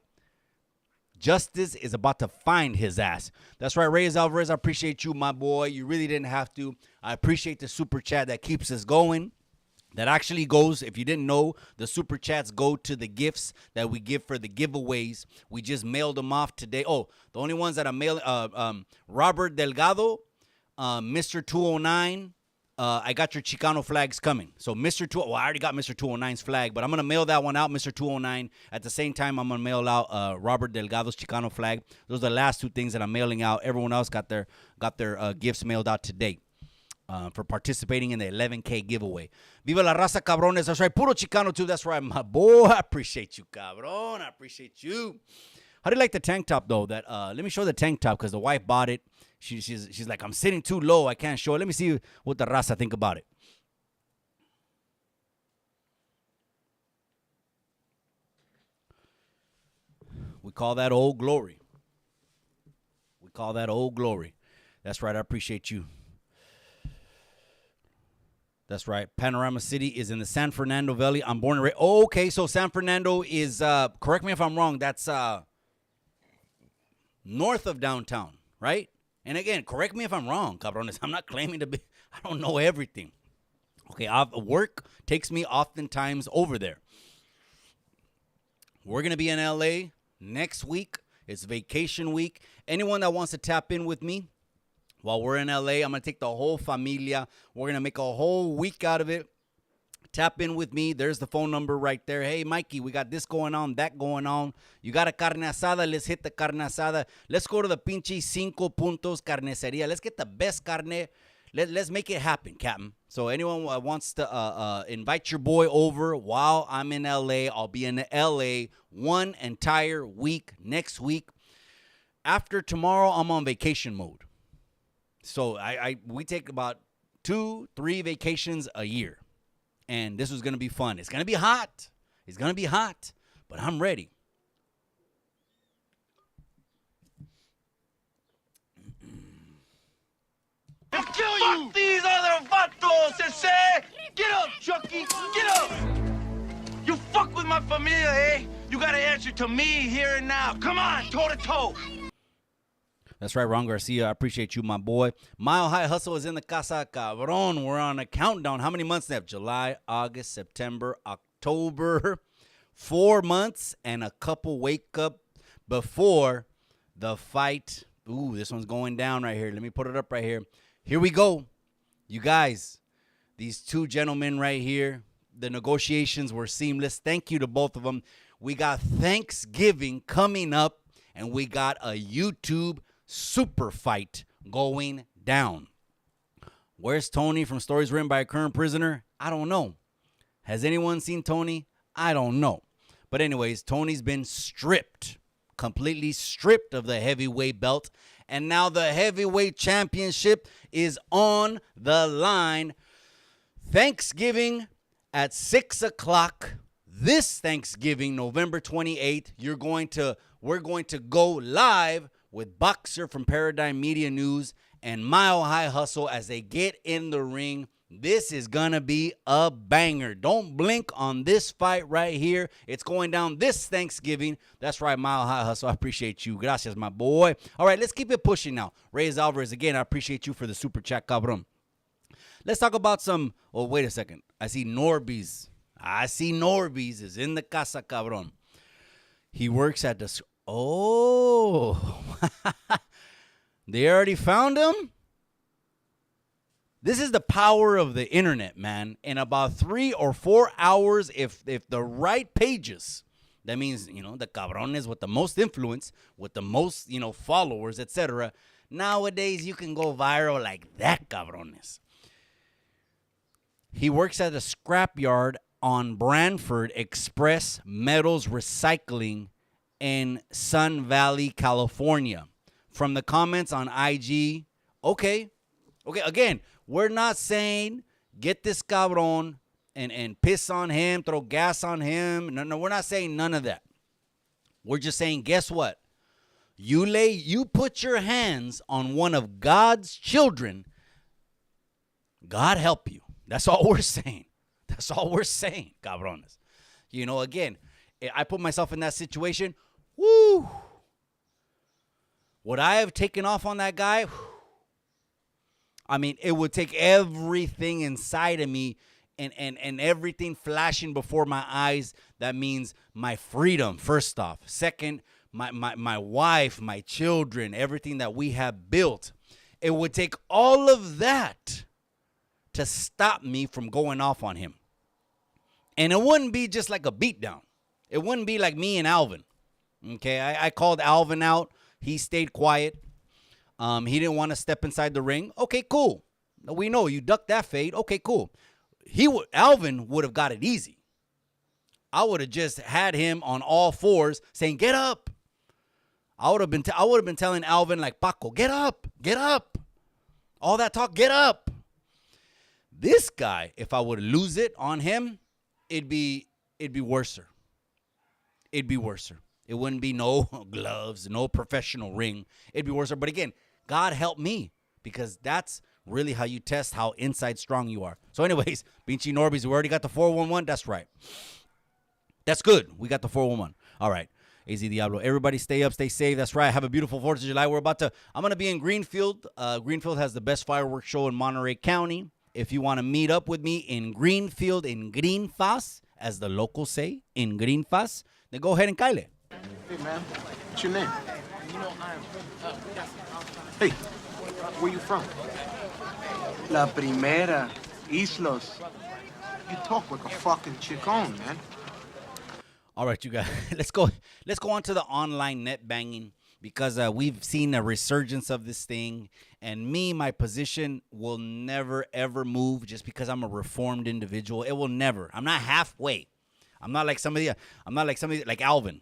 justice is about to find his ass. That's right, Reyes Alvarez, I appreciate you, my boy. You really didn't have to. I appreciate the super chat that keeps us going. That actually goes, if you didn't know, the super chats go to the gifts that we give for the giveaways. We just mailed them off today. Oh, the only ones that I mailed, Robert Delgado, Mr. 209. I got your Chicano flags coming. So Mr. 2, well, I already got Mr. 209's flag, but I'm going to mail that one out, Mr. 209. At the same time, I'm going to mail out Robert Delgado's Chicano flag. Those are the last two things that I'm mailing out. Everyone else got their gifts mailed out today. For participating in the 11K giveaway. Viva la raza, cabrones. That's right. Puro Chicano, too. That's right, my boy. I appreciate you, cabron. I appreciate you. How do you like the tank top, though? That let me show the tank top because the wife bought it. She's like, I'm sitting too low. I can't show it. Let me see what the raza think about it. We call that Old Glory. We call that Old Glory. That's right. I appreciate you. That's right. Panorama City is in the San Fernando Valley. I'm born and raised. Oh, okay, so San Fernando is, correct me if I'm wrong, that's north of downtown, right? And again, correct me if I'm wrong, cabrones. I'm not claiming to be, I don't know everything. Okay, work takes me oftentimes over there. We're going to be in LA next week. It's vacation week. Anyone that wants to tap in with me, while we're in LA, I'm going to take the whole familia. We're going to make a whole week out of it. Tap in with me. There's the phone number right there. Hey, Mikey, we got this going on, that going on. You got a carne asada? Let's hit the carne asada. Let's go to the pinche Cinco Puntos Carniceria. Let's get the best carne. Let's make it happen, Captain. So anyone wants to invite your boy over while I'm in LA, I'll be in LA one entire week next week. After tomorrow, I'm on vacation mode. So we take about 2-3 vacations a year. And this was going to be fun. It's going to be hot. It's going to be hot. But I'm ready. I'll kill you! Fuck these other vatos, Get up, Chucky! Get up! You fuck with my familia, eh? You gotta answer to me here and now. Come on, toe to toe. That's right, Ron Garcia. I appreciate you, my boy. Mile High Hustle is in the casa, cabron. We're on a countdown. How many months left? July, August, September, October. 4 months and a couple wake up before the fight. Ooh, this one's going down right here. Let me put it up right here. Here we go. You guys, these two gentlemen right here, the negotiations were seamless. Thank you to both of them. We got Thanksgiving coming up, and we got a YouTube super fight going down. Where's Tony from Stories Written by a Current Prisoner? I don't know. Has anyone seen Tony? I don't know. But anyways, Tony's been stripped, completely stripped of the heavyweight belt. And now the heavyweight championship is on the line. Thanksgiving at 6 o'clock. This Thanksgiving, November 28th, we're going to go live with Boxer from Paradigm Media News and Mile High Hustle as they get in the ring. This is going to be a banger. Don't blink on this fight right here. It's going down this Thanksgiving. That's right, Mile High Hustle. I appreciate you. Gracias, my boy. All right, let's keep it pushing now. Reyes Alvarez, again, I appreciate you for the super chat, cabron. Let's talk about some, oh, wait a second. I see Norby's is in the casa, cabron. He works at the, oh, they already found him? This is the power of the internet, man. In about 3 or 4 hours, if the right pages, that means, the cabrones with the most influence, with the most, followers, etc. Nowadays, you can go viral like that, cabrones. He works at a scrapyard on Branford Express Metals Recycling in Sun Valley, California. From the comments on IG, okay, again, we're not saying get this cabron and piss on him, throw gas on him. No, we're not saying none of that. We're just saying, guess what? You put your hands on one of God's children, God help you. That's all we're saying. That's all we're saying, cabrones. You know, again, I put myself in that situation. Woo! Would I have taken off on that guy? I mean, it would take everything inside of me and everything flashing before my eyes. That means my freedom, first off. Second, my wife, my children, everything that we have built. It would take all of that to stop me from going off on him. And it wouldn't be just like a beatdown. It wouldn't be like me and Alvin. Okay, I called Alvin out. He stayed quiet. He didn't want to step inside the ring. Okay, cool. We know you ducked that fade. Okay, cool. Alvin would have got it easy. I would have just had him on all fours saying, "Get up." I would have been telling Alvin like, "Paco, get up. All that talk, get up." This guy, if I would lose it on him, it'd be worser. It'd be worser. It wouldn't be no gloves, no professional ring. It'd be worser. But again, God help me, because that's really how you test how inside strong you are. So anyways, Pinchy Norbies, we already got the 411. That's right. That's good. We got the 411. All right. AZ Diablo. Everybody stay up, stay safe. That's right. Have a beautiful 4th of July. I'm going to be in Greenfield. Greenfield has the best fireworks show in Monterey County. If you want to meet up with me in Greenfield, in Greenfas, as the locals say, in Greenfas, then go ahead and kyle. Hey, man. What's your name? Hey, where you from? La Primera, Islos. You talk like a fucking Chicano, man. All right, you guys. Let's go on to the online net banging, because we've seen a resurgence of this thing. And my position will never, ever move just because I'm a reformed individual. It will never. I'm not halfway. I'm not like somebody like Alvin.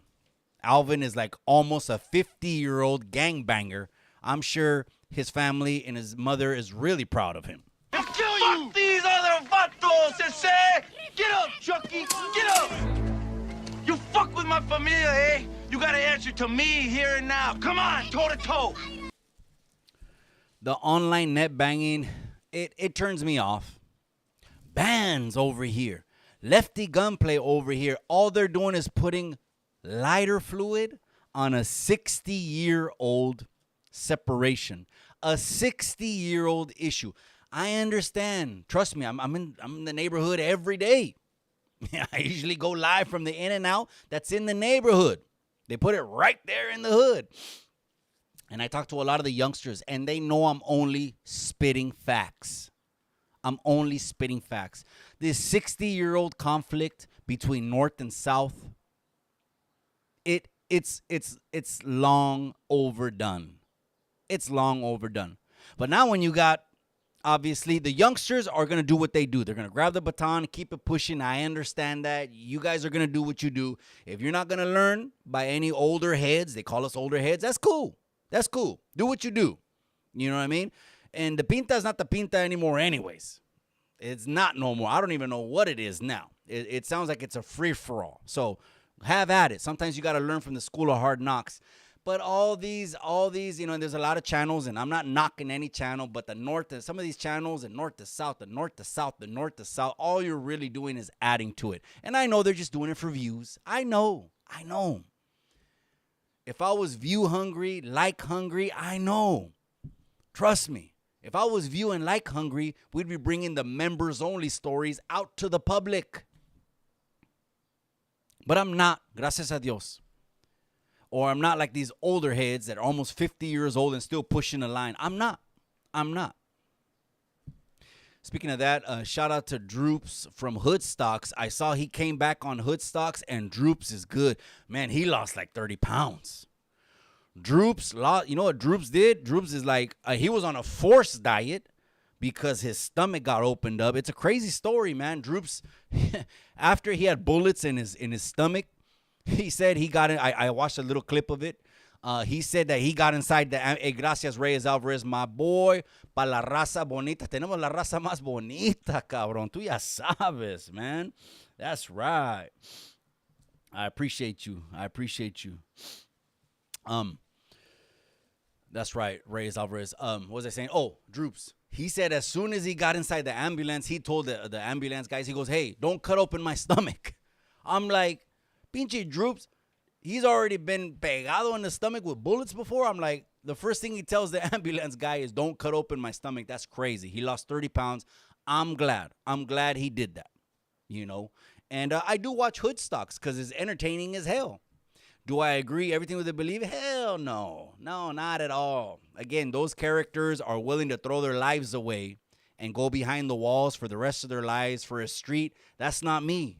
Alvin is like almost a 50-year-old gangbanger. I'm sure his family and his mother is really proud of him. I'll kill you! Fuck these other vatos, ese! Get up, Chucky! Get up! You fuck with my familia, eh? You gotta answer to me here and now. Come on, toe to toe. The online net banging, it turns me off. Bands over here. Lefty gunplay over here. All they're doing is putting lighter fluid on a 60-year-old separation. A 60-year-old issue. I understand. Trust me, I'm in the neighborhood every day. I usually go live from the In-N-Out that's in the neighborhood. They put it right there in the hood. And I talk to a lot of the youngsters, and they know I'm only spitting facts. I'm only spitting facts. This 60-year-old conflict between North and South, it's long overdone. It's long overdone. But now when you got, obviously, the youngsters are going to do what they do. They're going to grab the baton, keep it pushing. I understand that. You guys are going to do what you do. If you're not going to learn by any older heads, they call us older heads, that's cool. That's cool. Do what you do. You know what I mean? And the pinta is not the pinta anymore anyways. It's not no more. I don't even know what it is now. It sounds like it's a free-for-all. So have at it. Sometimes you got to learn from the school of hard knocks. But all these, you know, there's a lot of channels, and I'm not knocking any channel, but some of these channels, and north to south, the north to south, the north to south, all you're really doing is adding to it. And I know they're just doing it for views. I know. If I was view hungry, like hungry, I know. Trust me. If I was view and like hungry, we'd be bringing the members only stories out to the public. But I'm not, gracias a Dios. Or I'm not like these older heads that are almost 50 years old and still pushing the line. I'm not. Speaking of that, shout out to Droops from Hood Stocks. I saw he came back on Hood Stocks, and Droops is good. Man, he lost like 30 pounds. Droops, you know what Droops did? Droops is like, he was on a forced diet, because his stomach got opened up. It's a crazy story, man. Droops, after he had bullets in his stomach, he said he got in. I watched a little clip of it. He said that he got inside the. Hey, gracias, Reyes Alvarez, my boy. Pa la raza bonita. Tenemos la raza más bonita, cabrón. Tú ya sabes, man. That's right. I appreciate you. That's right, Reyes Alvarez. What was I saying? Oh, Droops. He said as soon as he got inside the ambulance, he told the ambulance guys, he goes, hey, don't cut open my stomach. I'm like, pinche Droops, he's already been pegado in the stomach with bullets before. I'm like, the first thing he tells the ambulance guy is don't cut open my stomach. That's crazy. He lost 30 pounds. I'm glad he did that, you know. And I do watch Hood Stocks because it's entertaining as hell. Do I agree everything with the belief? Hell no. No, not at all. Again, those characters are willing to throw their lives away and go behind the walls for the rest of their lives for a street. That's not me.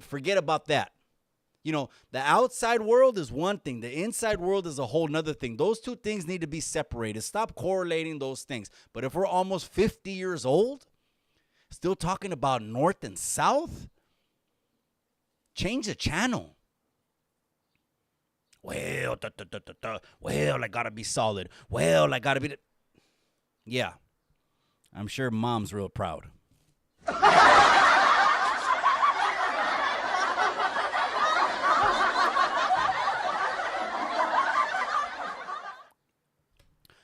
Forget about that. You know, the outside world is one thing. The inside world is a whole nother thing. Those two things need to be separated. Stop correlating those things. But if we're almost 50 years old, still talking about North and South, change the channel. Well, I gotta be solid. Well, I gotta be. Yeah, I'm sure mom's real proud.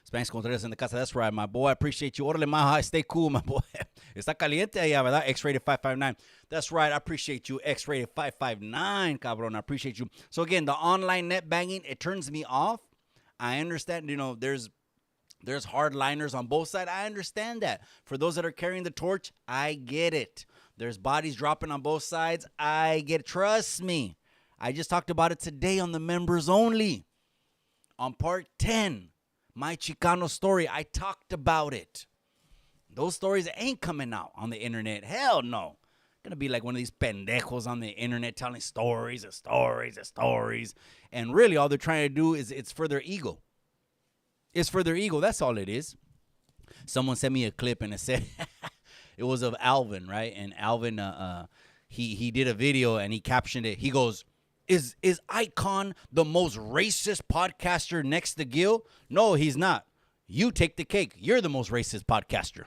Spanish Contreras in the casa. That's right, my boy. I appreciate you. Orale, maja. Stay cool, my boy. Está caliente allá, ¿verdad? X-Rated 559. That's right. I appreciate you. X-Rated 559, cabrón. I appreciate you. So, again, the online net banging, it turns me off. I understand, you know, there's hardliners on both sides. I understand that. For those that are carrying the torch, I get it. There's bodies dropping on both sides. I get it. Trust me. I just talked about it today on the members only. On part 10. My Chicano story, I talked about it. Those stories ain't coming out on the internet. Hell no. Gonna be like one of these pendejos on the internet telling stories and stories and stories. And really all they're trying to do is it's for their ego. It's for their ego. That's all it is. Someone sent me a clip and it said it was of Alvin, right? And Alvin, he did a video and he captioned it. He goes, Is Icon the most racist podcaster next to Gil? No, he's not. You take the cake. You're the most racist podcaster.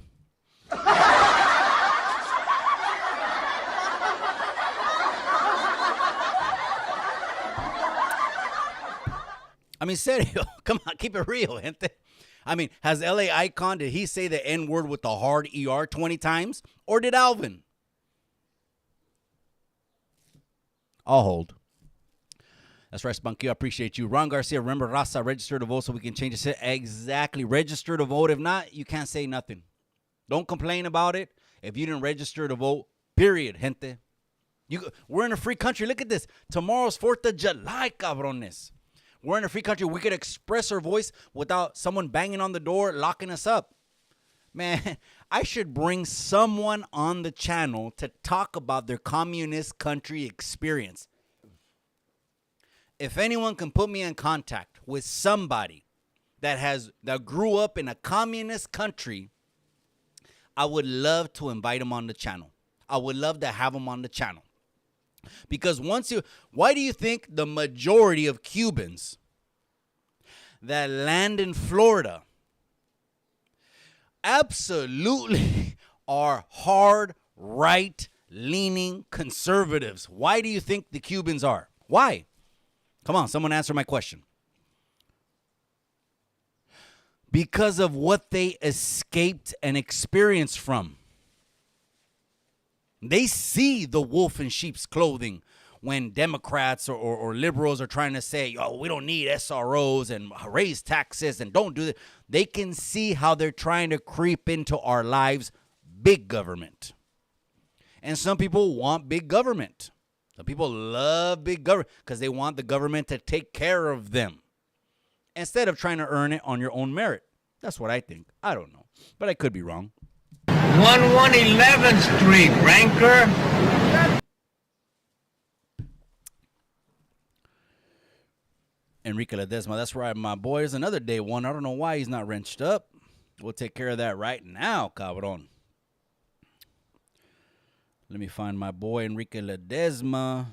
I mean, serio. Come on, keep it real, gente. I mean, has LA Icon, did he say the N-word with the hard ER 20 times? Or did Alvin? I'll hold. That's right, Spunky. I appreciate you. Ron Garcia, remember, Raza, register to vote so we can change it. Exactly. Register to vote. If not, you can't say nothing. Don't complain about it if you didn't register to vote, period, gente. We're in a free country. Look at this. Tomorrow's 4th of July, cabrones. We're in a free country. We could express our voice without someone banging on the door, locking us up. Man, I should bring someone on the channel to talk about their communist country experience. If anyone can put me in contact with somebody that grew up in a communist country, I would love to invite him on the channel. I would love to have him on the channel. Because why do you think the majority of Cubans that land in Florida absolutely are hard right-leaning conservatives? Why do you think the Cubans are? Why? Come on, someone answer my question. Because of what they escaped and experienced from. They see the wolf in sheep's clothing when Democrats or liberals are trying to say, oh, we don't need SROs and raise taxes and don't do that. They can see how they're trying to creep into our lives, big government. And some people want big government. Some people love big government because they want the government to take care of them instead of trying to earn it on your own merit. That's what I think. I don't know, but I could be wrong. 1111th Street, Ranker. Enrique Ledesma, that's right, my boy. There's another day one. I don't know why he's not wrenched up. We'll take care of that right now, cabrón. Let me find my boy Enrique Ledesma.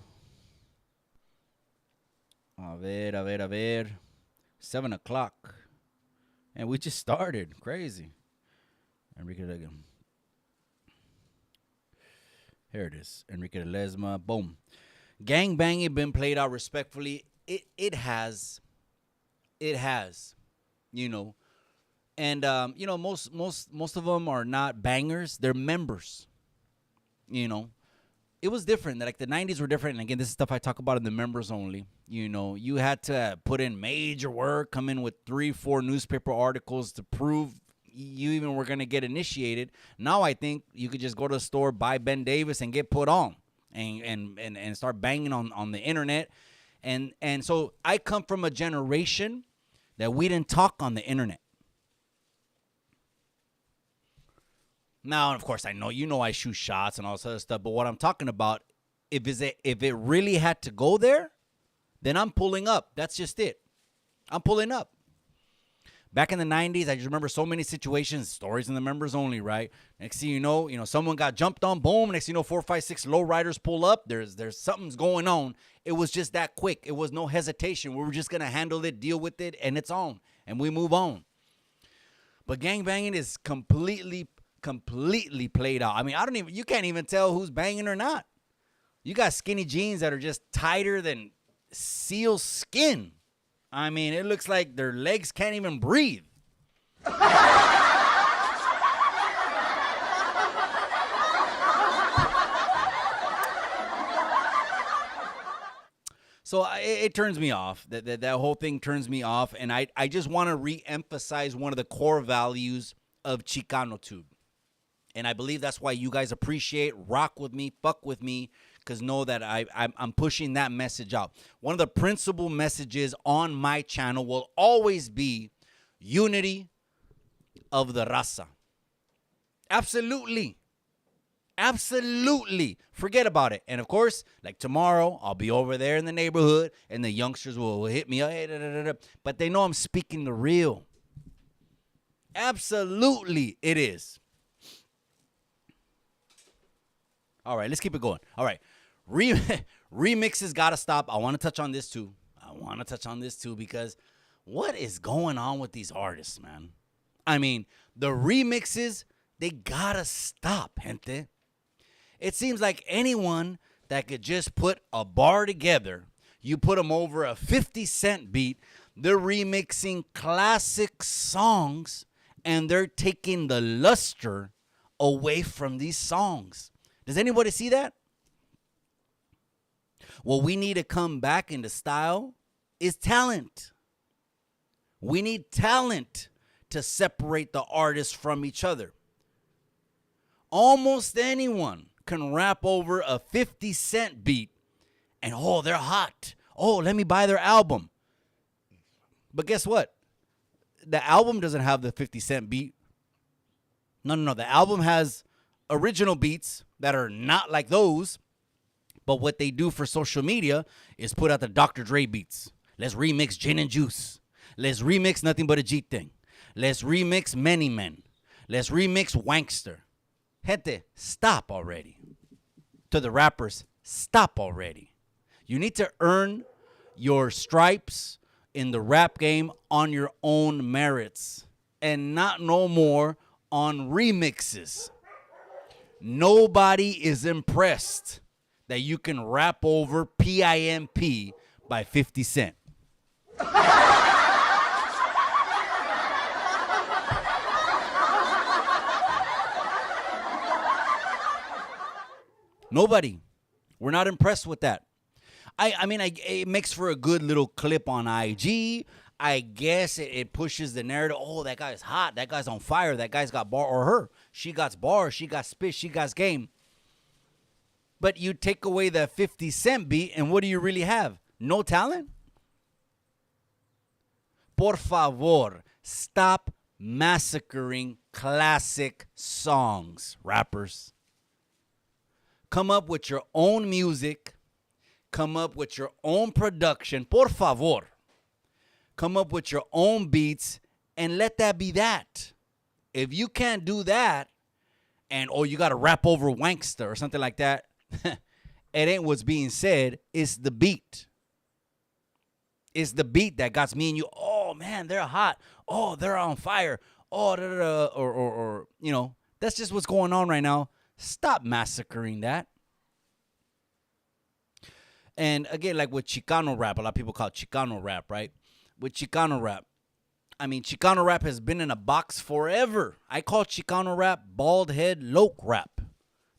A ver. 7 o'clock. And we just started. Crazy. Enrique Ledesma. Here it is. Enrique Ledesma. Boom. Gang banging been played out respectfully. It has. It has. You know. And you know, most of them are not bangers. They're members. You know. It was different. Like the 90s were different. And again, this is stuff I talk about in the members only. You know, you had to put in major work, come in with 3-4 newspaper articles to prove you even were going to get initiated. Now I think you could just go to the store, buy Ben Davis, and get put on and start banging on the internet. And so I come from a generation that we didn't talk on the internet. Now, of course, I know I shoot shots and all this other stuff, but what I'm talking about, if it really had to go there, then I'm pulling up. That's just it. I'm pulling up. Back in the 90s, I just remember so many situations, stories in the members only, right? Next thing you know, someone got jumped on, boom. Next thing you know, 4, 5, 6 lowriders pull up. There's something's going on. It was just that quick. It was no hesitation. We were just going to handle it, deal with it, and it's on. And we move on. But gangbanging is completely played out. I mean, you can't even tell who's banging or not. You got skinny jeans that are just tighter than seal skin. I mean, it looks like their legs can't even breathe. So it turns me off. That whole thing turns me off. And I just want to re-emphasize one of the core values of Chicano Tube. And I believe that's why you guys appreciate, rock with me, fuck with me, because know that I'm pushing that message out. One of the principal messages on my channel will always be unity of the raza. Absolutely. Absolutely. Forget about it. And of course, like tomorrow, I'll be over there in the neighborhood and the youngsters will hit me up. But they know I'm speaking the real. Absolutely it is. All right, let's keep it going. All right. Remixes got to stop. I want to touch on this too. Because what is going on with these artists, man? I mean, the remixes, they got to stop, gente. It seems like anyone that could just put a bar together, you put them over a 50-cent beat, they're remixing classic songs, and they're taking the luster away from these songs. Does anybody see that? What we need to come back into style is talent. We need talent to separate the artists from each other. Almost anyone can rap over a 50-cent beat and, oh, they're hot. Oh, let me buy their album. But guess what? The album doesn't have the 50-cent beat. No. The album has original beats that are not like those. But what they do for social media is put out the Dr. Dre beats. Let's remix Gin and Juice. Let's remix Nothing But a G Thing. Let's remix Many Men. Let's remix Wankster. Gente, stop already. To the rappers, stop already. You need to earn your stripes in the rap game on your own merits and not no more on remixes. Nobody is impressed that you can rap over PIMP by 50 Cent. Nobody. We're not impressed with that. I mean, it makes for a good little clip on IG. I guess it pushes the narrative. Oh, that guy's hot. That guy's on fire. That guy's got bar, or her. She got bars. She got spit. She got game. But you take away the 50 Cent beat, and what do you really have? No talent? Por favor, stop massacring classic songs, rappers. Come up with your own music. Come up with your own production. Por favor. Come up with your own beats and let that be that. if you can't do that, you got to rap over Wankster or something like that, it ain't what's being said. It's the beat. It's the beat that got me and you. Oh man, they're hot. Oh, they're on fire. Oh, or that's just what's going on right now. Stop massacring that. And again, like with Chicano rap, a lot of people call it Chicano rap, right? With Chicano rap, I mean, Chicano rap has been in a box forever. I call Chicano rap bald head loc rap.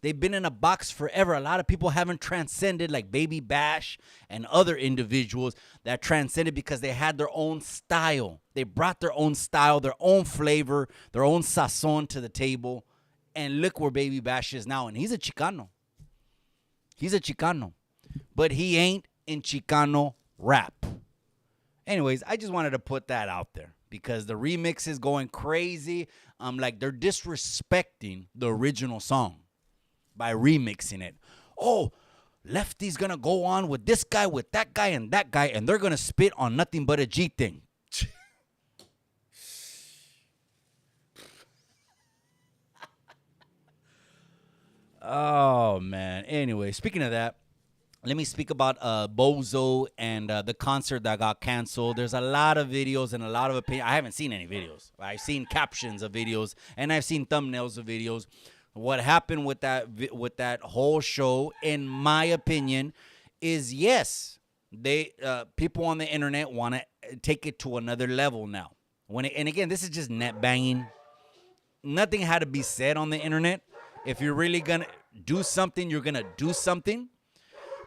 They've been in a box forever. A lot of people haven't transcended, like Baby Bash and other individuals that transcended because they had their own style. They brought their own style, their own flavor, their own sazon to the table. And look where Baby Bash is now. And he's a Chicano. He's a Chicano. But he ain't in Chicano rap. Anyways, I just wanted to put that out there because the remix is going crazy. Like they're disrespecting the original song by remixing it. Oh, Lefty's going to go on with this guy, with that guy, and they're going to spit on nothing but a G thing. Oh, man. Anyway, speaking of that, let me speak about Bozo and the concert that got canceled. There's a lot of videos and a lot of opinions. I haven't seen any videos. I've seen captions of videos, and I've seen thumbnails of videos. What happened with that whole show, in my opinion, is yes, they people on the internet want to take it to another level now. And again, this is just net banging. Nothing had to be said on the internet. If you're really gonna do something, you're gonna do something.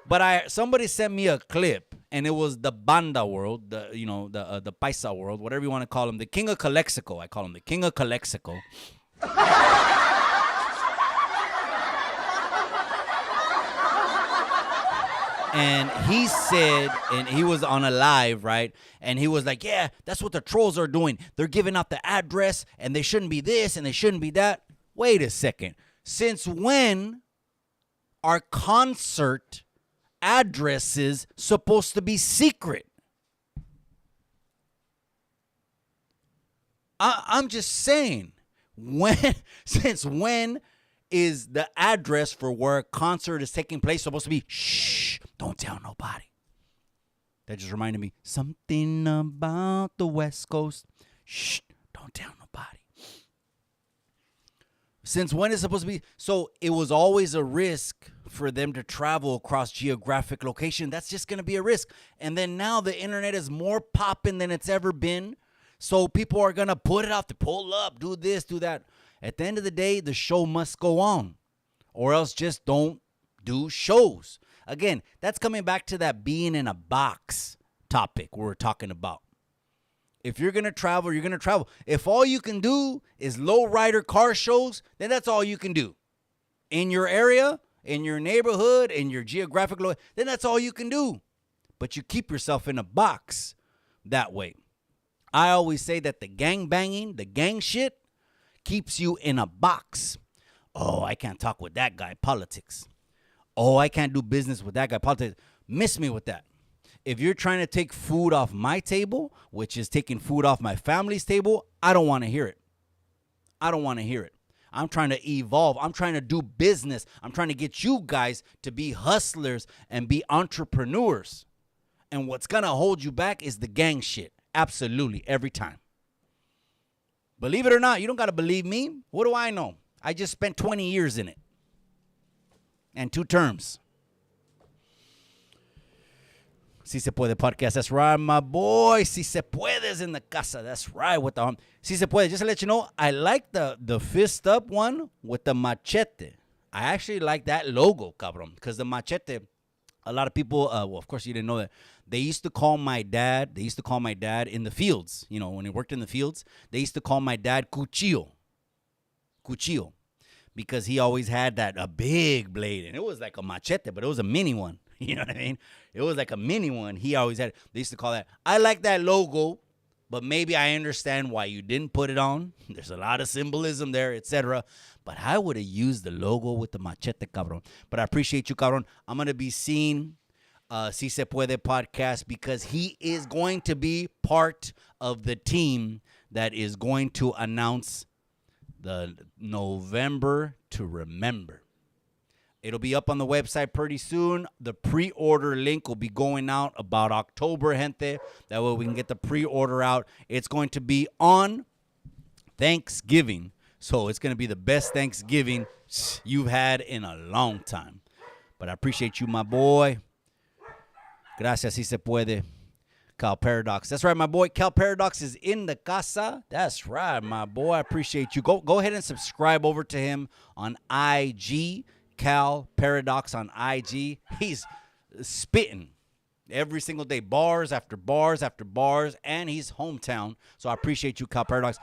But somebody sent me a clip, and it was the Banda world, the Paisa world, whatever you want to call him, the King of Calexico. I call him the King of Calexico. And he said, and he was on a live, right? And he was like, yeah, that's what the trolls are doing. They're giving out the address, and they shouldn't be this, and they shouldn't be that. Wait a second. Since when are concert addresses supposed to be secret? I'm just saying, since when is the address for where a concert is taking place supposed to be, shh, don't tell nobody? That just reminded me, something about the West Coast, shh, don't tell nobody. Since when is it supposed to be? So it was always a risk for them to travel across geographic location. That's just going to be a risk. And then now the internet is more popping than it's ever been. So people are going to put it out to pull up, do this, do that. At the end of the day, the show must go on, or else just don't do shows. Again, that's coming back to that being in a box topic we're talking about. If you're going to travel, you're going to travel. If all you can do is lowrider car shows, then that's all you can do. In your area, in your neighborhood, in your geographical, then that's all you can do. But you keep yourself in a box that way. I always say that the gang banging, the gang shit, keeps you in a box. Oh, I can't talk with that guy, politics. Oh, I can't do business with that guy, politics. Miss me with that. If you're trying to take food off my table, which is taking food off my family's table, I don't want to hear it. I don't want to hear it. I'm trying to evolve. I'm trying to do business. I'm trying to get you guys to be hustlers and be entrepreneurs. And what's going to hold you back is the gang shit. Absolutely, every time. Believe it or not, you don't got to believe me. What do I know? I just spent 20 years in it. And 2 terms. Si Se Puede podcast. That's right, my boy. Si Se Puede is in the casa. That's right. With the Si Se Puede. Just to let you know, I like the fist up one with the machete. I actually like that logo, cabrón. Because the machete, a lot of people, well, of course you didn't know that. They used to call my dad in the fields. You know, when he worked in the fields, they used to call my dad Cuchillo. Cuchillo. Because he always had a big blade. And it was like a machete, but it was a mini one. You know what I mean? It was like a mini one. He always had. They used to call that. I like that logo, but maybe I understand why you didn't put it on. There's a lot of symbolism there, etc. But I would have used the logo with the machete, cabrón. But I appreciate you, cabrón. I'm going to be seeing Si Se Puede podcast because he is going to be part of the team that is going to announce the November to Remember. It'll be up on the website pretty soon. The pre-order link will be going out about October, gente. That way we can get the pre-order out. It's going to be on Thanksgiving. So it's going to be the best Thanksgiving you've had in a long time. But I appreciate you, my boy. Gracias, si se puede. Cal Paradox. That's right, my boy. Cal Paradox is in the casa. That's right, my boy. I appreciate you. Go ahead and subscribe over to him on IG. Cal Paradox on IG. He's spitting every single day. Bars after bars after bars. And he's hometown. So I appreciate you, Cal Paradox.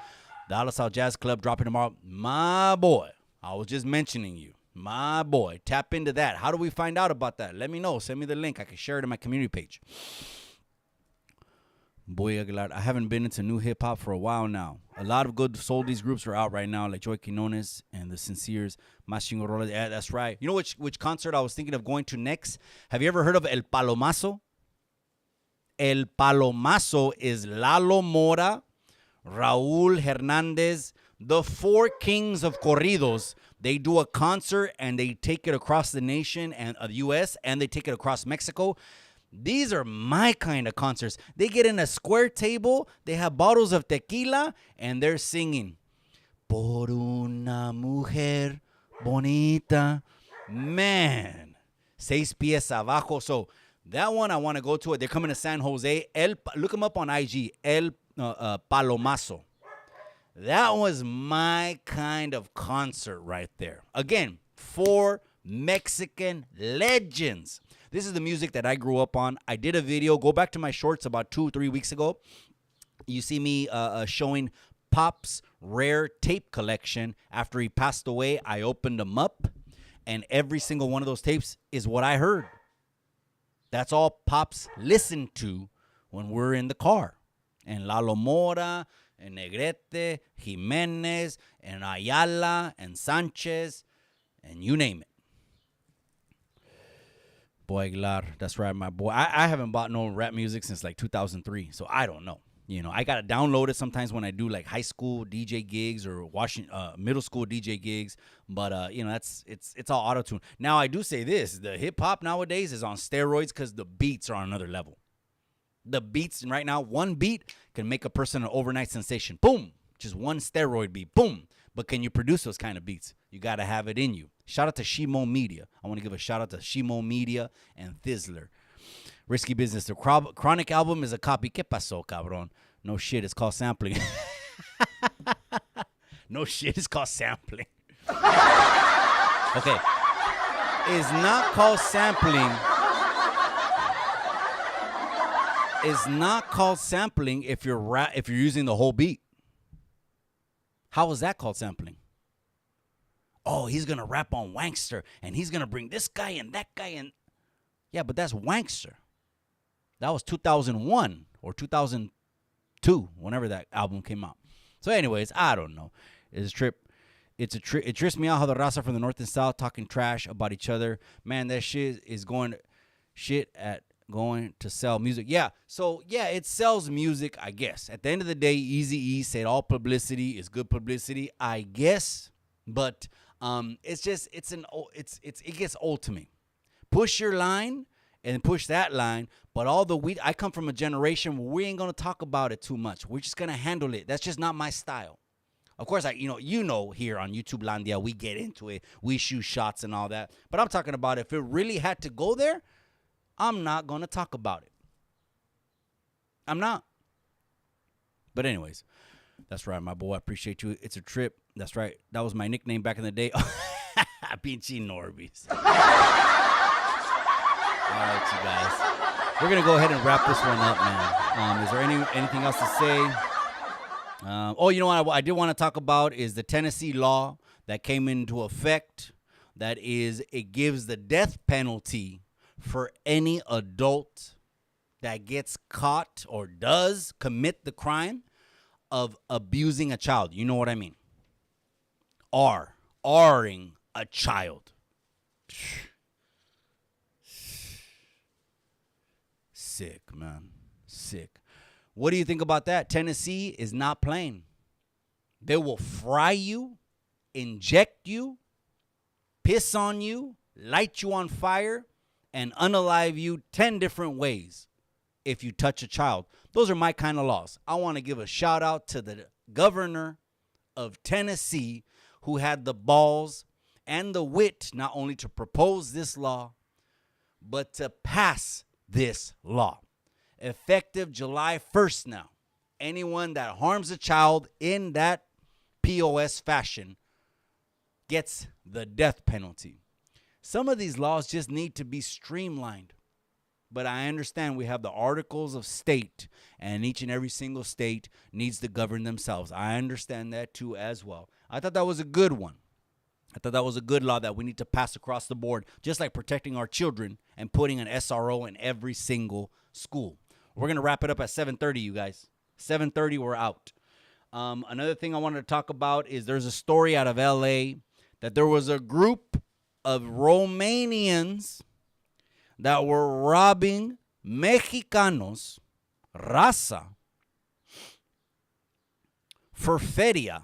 The Ala South Jazz Club dropping tomorrow. My boy. I was just mentioning you. My boy. Tap into that. How do we find out about that? Let me know. Send me the link. I can share it in my community page. Boy Aguilar, I haven't been into new hip-hop for a while now. A lot of good soldies groups are out right now, like Joy Quinones and the Sinceres. Mas Chingo Rolas. Yeah, that's right. You know which concert I was thinking of going to next? Have you ever heard of El Palomazo? El Palomazo is Lalo Mora, Raúl Hernández, the four kings of corridos. They do a concert, and they take it across the nation and the U.S., and they take it across Mexico. These are my kind of concerts. They get in a square table, they have bottles of tequila, and they're singing, Por una mujer bonita. Man, seis pies abajo. So that one I want to go to. They're coming to San Jose. Look them up on IG, El Palomazo. That was my kind of concert right there. Again, four Mexican legends. This is the music that I grew up on. I did a video. Go back to my shorts about 2-3 weeks ago. You see me showing Pop's rare tape collection. After he passed away, I opened them up, and every single one of those tapes is what I heard. That's all Pops listened to when we're in the car. And Lalo Mora, and Negrete, Jimenez, and Ayala, and Sanchez, and you name it. Boy Aguilar, that's right, my boy. I haven't bought no rap music since like 2003, so I don't know. You know, I gotta download it sometimes when I do like high school DJ gigs or middle school DJ gigs. But you know, it's all auto tune. Now I do say this: the hip hop nowadays is on steroids because the beats are on another level. The beats right now, one beat can make a person an overnight sensation. Boom, just one steroid beat. Boom. But can you produce those kind of beats? You gotta have it in you. Shout out to Shimo Media. I want to give a shout out to Shimo Media and Thizzler. Risky Business. The Chronic album is a copy. ¿Qué pasó, cabrón? No shit, it's called sampling. No shit, it's called sampling. Okay. It's not called sampling. It's not called sampling if you're using the whole beat. How is that called sampling? Oh, he's going to rap on Wankster, and he's going to bring this guy and that guy in. Yeah, but that's Wankster. That was 2001 or 2002, whenever that album came out. So anyways, I don't know. It's a trip. It trips me out how the raza from the north and south talking trash about each other. Man, that shit is going to sell music. Yeah, so yeah, it sells music, I guess. At the end of the day, Eazy-E said all publicity is good publicity, I guess. But it gets old to me. Push your line and push that line, but I come from a generation where we ain't gonna talk about it too much. We're just gonna handle it. That's just not my style. Of course, you know, here on YouTube Landia, we get into it. We shoot shots and all that. But I'm talking about if it really had to go there, I'm not gonna talk about it. I'm not. But anyways, that's right, my boy. I appreciate you. It's a trip. That's right. That was my nickname back in the day. Pinchy Norbies. All right, you guys. We're going to go ahead and wrap this one up, man. Is there anything else to say? You know what I did want to talk about is the Tennessee law that came into effect. That is, it gives the death penalty for any adult that gets caught or does commit the crime of abusing a child. You know what I mean? R-ing a child. Sick, man. Sick. What do you think about that? Tennessee is not playing. They will fry you inject you, piss on you, light you on fire, and unalive you 10 different ways if you touch a child. Those are my kind of laws. I want to give a shout out to the governor of Tennessee who had the balls and the wit not only to propose this law, but to pass this law. Effective July 1st now. Anyone that harms a child in that POS fashion gets the death penalty. Some of these laws just need to be streamlined. But I understand we have the articles of state, and each and every single state needs to govern themselves. I understand that too as well. I thought that was a good one. I thought that was a good law that we need to pass across the board, just like protecting our children and putting an SRO in every single school. We're going to wrap it up at 7:30, you guys. 7:30, we're out. Another thing I wanted to talk about is there's a story out of L.A. that there was a group of Romanians that were robbing Mexicanos, raza, for feria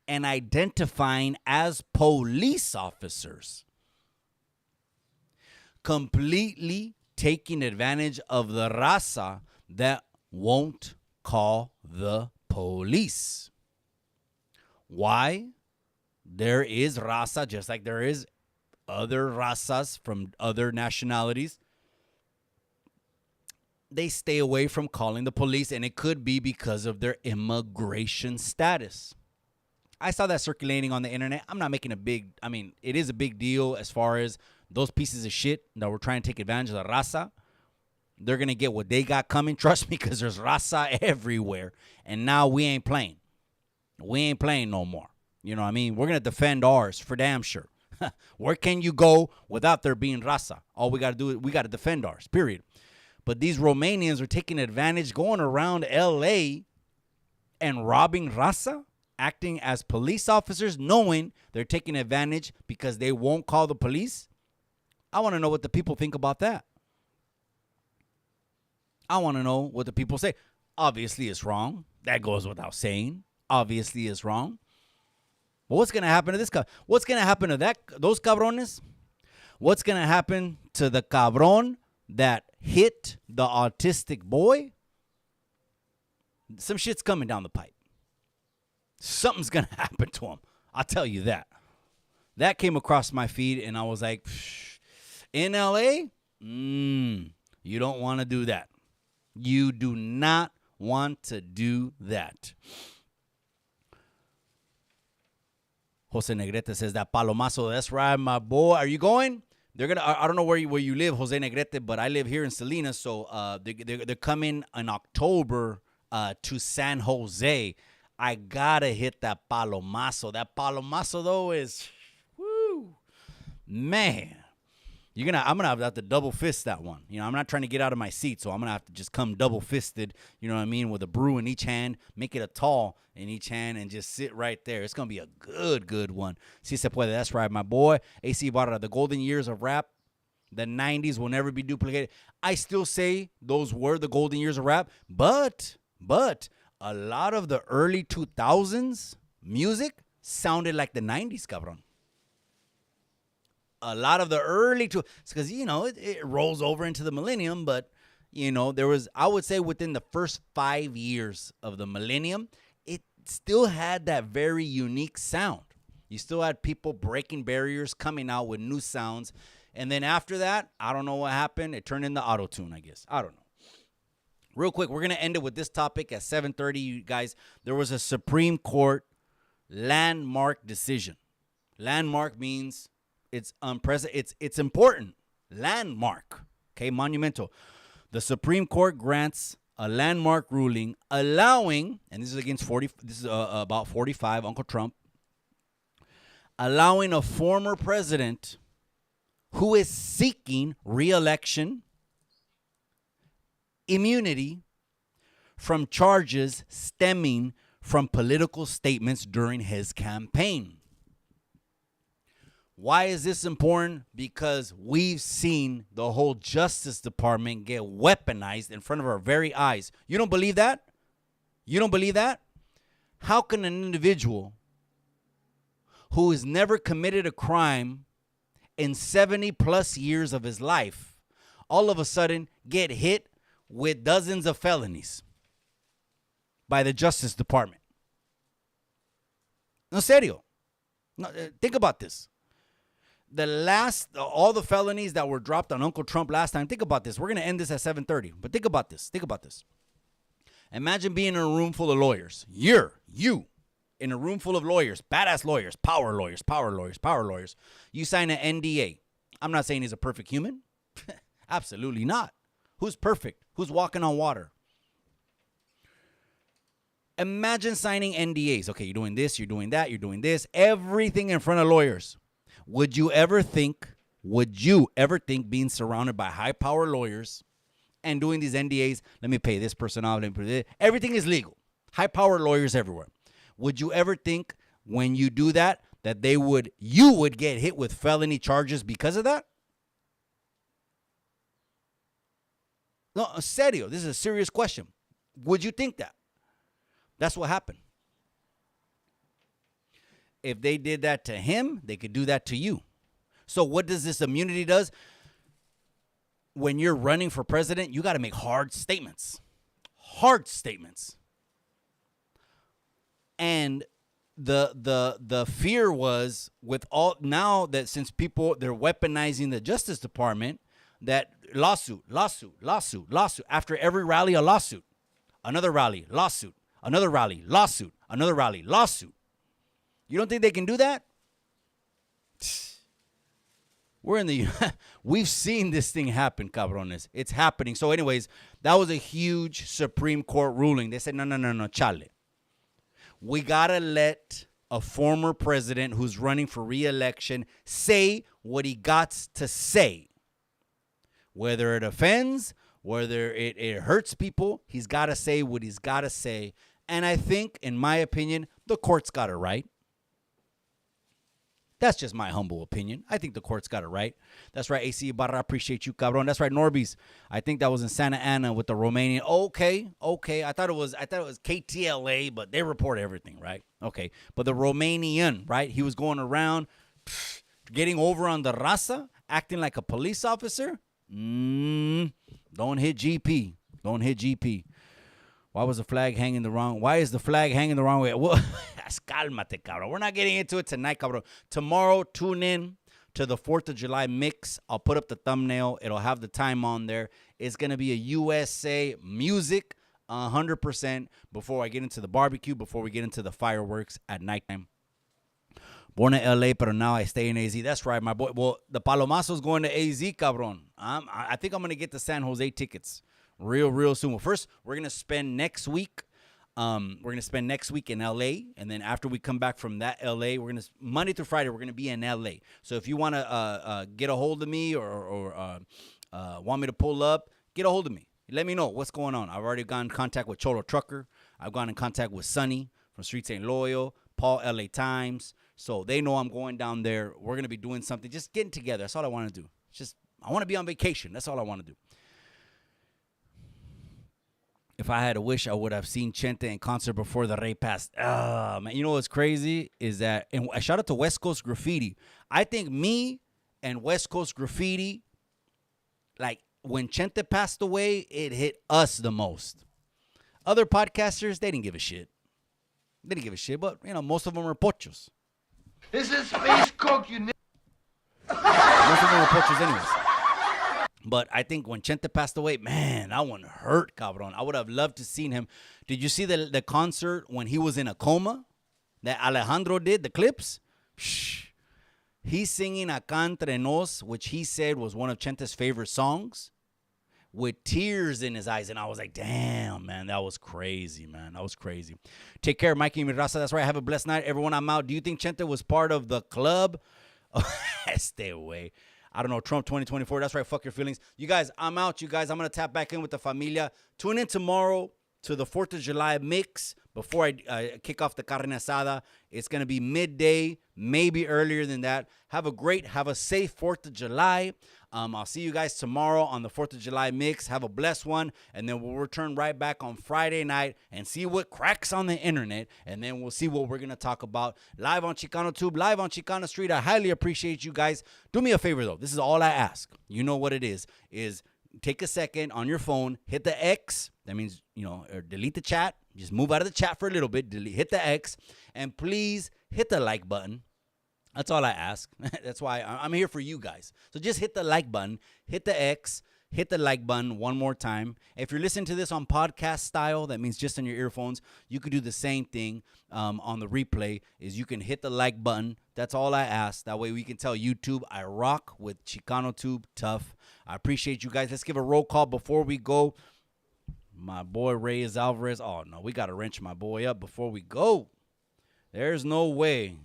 and identifying as police officers, completely taking advantage of the raza that won't call the police. Why? There is raza, just like there is other razas from other nationalities. They stay away from calling the police, and it could be because of their immigration status. I saw that circulating on the internet. I'm not making it is a big deal as far as those pieces of shit that were trying to take advantage of the raza. They're going to get what they got coming. Trust me, because there's raza everywhere. And now we ain't playing. We ain't playing no more. You know what I mean? We're going to defend ours for damn sure. Where can you go without there being raza? All we got to do is we got to defend ours, period. But these Romanians are taking advantage, going around L.A. and robbing raza, acting as police officers, knowing they're taking advantage because they won't call the police. I want to know what the people think about that. I want to know what the people say. Obviously, it's wrong. That goes without saying. Obviously, it's wrong. But what's going to happen to this guy? What's going to happen to those cabrones? What's going to happen to the cabron that hit the autistic boy? Some shit's coming down the pipe. Something's going to happen to him. I'll tell you that. That came across my feed, and I was like, in L.A., you don't want to do that. You do not want to do that. Jose Negrete says that Palomazo, that's right, my boy. Are you going? They're gonna. I don't know where you live, Jose Negrete, but I live here in Salinas, so they're coming in October to San Jose. I gotta hit that Palomazo. That Palomazo though is, woo, man. I'm gonna have to double fist that one. You know, I'm not trying to get out of my seat, so I'm gonna have to just come double fisted. You know what I mean? With a brew in each hand, make it a tall in each hand, and just sit right there. It's gonna be a good one. Si se puede. That's right, my boy. AC Barra, the golden years of rap, the 90s will never be duplicated. I still say those were the golden years of rap, but a lot of the early 2000s music sounded like the 90s, cabron. A lot of the early because, you know, it rolls over into the millennium, but, you know, there was, I would say within the first 5 years of the millennium, it still had that very unique sound. You still had people breaking barriers, coming out with new sounds. And then after that, I don't know what happened. It turned into auto-tune, I guess. I don't know. Real quick, we're going to end it with this topic at 7:30, you guys. There was a Supreme Court landmark decision. Landmark means it's unprecedented. It's important. Landmark. Okay, monumental. The Supreme Court grants a landmark ruling allowing, and this is against 40. This is about 45. Uncle Trump allowing a former president who is seeking re-election immunity from charges stemming from political statements during his campaign. Why is this important? Because we've seen the whole Justice Department get weaponized in front of our very eyes. You don't believe that? You don't believe that? How can an individual who has never committed a crime in 70 plus years of his life, all of a sudden get hit with dozens of felonies by the Justice Department? No, serio. No, think about this. All the felonies that were dropped on Uncle Trump last time, think about this. We're going to end this at 7:30, but think about this. Think about this. Imagine being in a room full of lawyers. You in a room full of lawyers, badass lawyers, power lawyers, power lawyers, power lawyers. You sign an NDA. I'm not saying he's a perfect human. Absolutely not. Who's perfect? Who's walking on water? Imagine signing NDAs. Okay, you're doing this, you're doing that, you're doing this. Everything in front of lawyers. Would you ever think being surrounded by high-power lawyers and doing these NDAs, let me pay this person off, let me pay this. Everything is legal. High-power lawyers everywhere. Would you ever think when you do that you would get hit with felony charges because of that? No, serio, this is a serious question. Would you think that? That's what happened. If they did that to him, they could do that to you. So what does this immunity does? When you're running for president, you got to make hard statements. Hard statements. And the fear was with all now that since they're weaponizing the Justice Department, that lawsuit after every rally, a lawsuit, another rally, lawsuit, another rally, lawsuit, another rally, lawsuit. You don't think they can do that? We've seen this thing happen, cabrones. It's happening. So anyways, that was a huge Supreme Court ruling. They said, no, chale. We got to let a former president who's running for re-election say what he got to say. Whether it offends, whether it hurts people, he's got to say what he's got to say. And I think, in my opinion, the court's got it right. That's just my humble opinion. I think the court's got it right. That's right, AC Barra, appreciate you, cabron. That's right, Norbies. I think that was in Santa Ana with the Romanian. Okay. I thought it was KTLA, but they report everything, right? Okay. But the Romanian, right? He was going around getting over on the raza, acting like a police officer. Don't hit GP. Don't hit GP. Why is the flag hanging the wrong way? Well, cálmate, cabrón. We're not getting into it tonight, cabrón. Tomorrow, tune in to the 4th of July mix. I'll put up the thumbnail. It'll have the time on there. It's going to be a USA music 100% before I get into the barbecue, before we get into the fireworks at nighttime. Born in LA, but now I stay in AZ. That's right, my boy. Well, the Palomazo's going to AZ, cabron. I think I'm going to get the San Jose tickets real soon. Well, first, we're going to spend next week. In LA, and then after we come back from that LA, Monday through Friday, we're going to be in LA. So if you want to get a hold of me or want me to pull up, get a hold of me. Let me know what's going on. I've already gotten in contact with Cholo Trucker. I've gotten in contact with Sonny from Street St. Loyal, Paul LA Times. So they know I'm going down there. We're going to be doing something, just getting together. That's all I want to do. I want to be on vacation. That's all I want to do. If I had a wish, I would have seen Chente in concert before the Rey passed. Man, you know what's crazy is that, and shout out to West Coast Graffiti. I think me and West Coast Graffiti, like when Chente passed away, it hit us the most. Other podcasters, they didn't give a shit. But most of them are pochos. This is space coke, you Most of them are pochos anyways. But I think when Chente passed away, man, that one hurt, cabron. I would have loved to seen him. Did you see the concert when he was in a coma that Alejandro did, the clips? Shh. He's singing Acá Entre Nos, which he said was one of Chente's favorite songs, with tears in his eyes. And I was like, damn, man, that was crazy, man. That was crazy. Take care, Mikey Miraza. That's right. Have a blessed night. Everyone, I'm out. Do you think Chente was part of the club? Stay away. I don't know, Trump 2024. That's right. Fuck your feelings. You guys, I'm out. You guys, I'm going to tap back in with the familia. Tune in tomorrow to the 4th of July mix before I kick off the carne asada. It's going to be midday, maybe earlier than that. Have a safe 4th of July. I'll see you guys tomorrow on the 4th of July mix. Have a blessed one. And then we'll return right back on Friday night and see what cracks on the internet. And then we'll see what we're going to talk about live on Chicano Tube, live on Chicano Street. I highly appreciate you guys. Do me a favor, though. This is all I ask. You know what it is take a second on your phone, hit the X. That means, or delete the chat. Just move out of the chat for a little bit. Hit the X. And please hit the like button. That's all I ask. That's why I'm here for you guys. So just hit the like button, hit the X, hit the like button one more time. If you're listening to this on podcast style, that means just on your earphones, you could do the same thing on the replay, is you can hit the like button. That's all I ask. That way we can tell YouTube I rock with Chicano Tube tough. I appreciate you guys. Let's give a roll call before we go. My boy Reyes Alvarez. Oh, no, we got to wrench my boy up before we go. There's no way.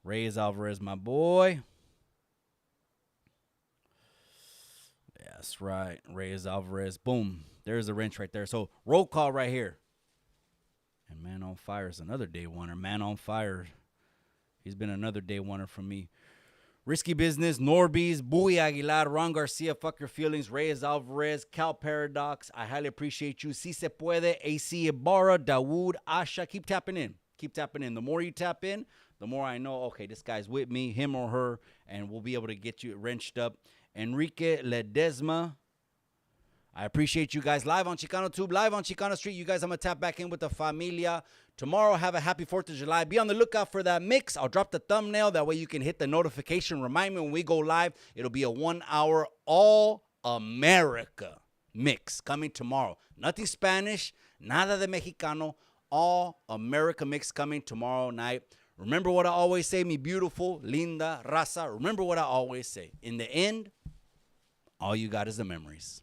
Reyes Alvarez, my boy. That's right. Reyes Alvarez. Boom. There's the wrench right there. So roll call right here. And Man on Fire is another day oneer. Man on Fire. He's been another day oneer from me. Risky Business, Norby's, Bowie Aguilar, Ron Garcia, Fuck Your Feelings, Reyes Alvarez, Cal Paradox. I highly appreciate you. Si Se Puede, AC Ibarra, Dawood, Asha. Keep tapping in. Keep tapping in. The more you tap in, the more I know, okay, this guy's with me, him or her, and we'll be able to get you wrenched up. Enrique Ledesma. I appreciate you guys. Live on Chicano Tube, live on Chicano Street. You guys, I'm going to tap back in with the familia. Tomorrow, have a happy 4th of July. Be on the lookout for that mix. I'll drop the thumbnail. That way you can hit the notification. Remind me when we go live. It'll be a 1-hour all-America mix coming tomorrow. Nothing Spanish, nada de Mexicano. All-America mix coming tomorrow night. Remember what I always say, mi beautiful, linda, raza. Remember what I always say. In the end, all you got is the memories.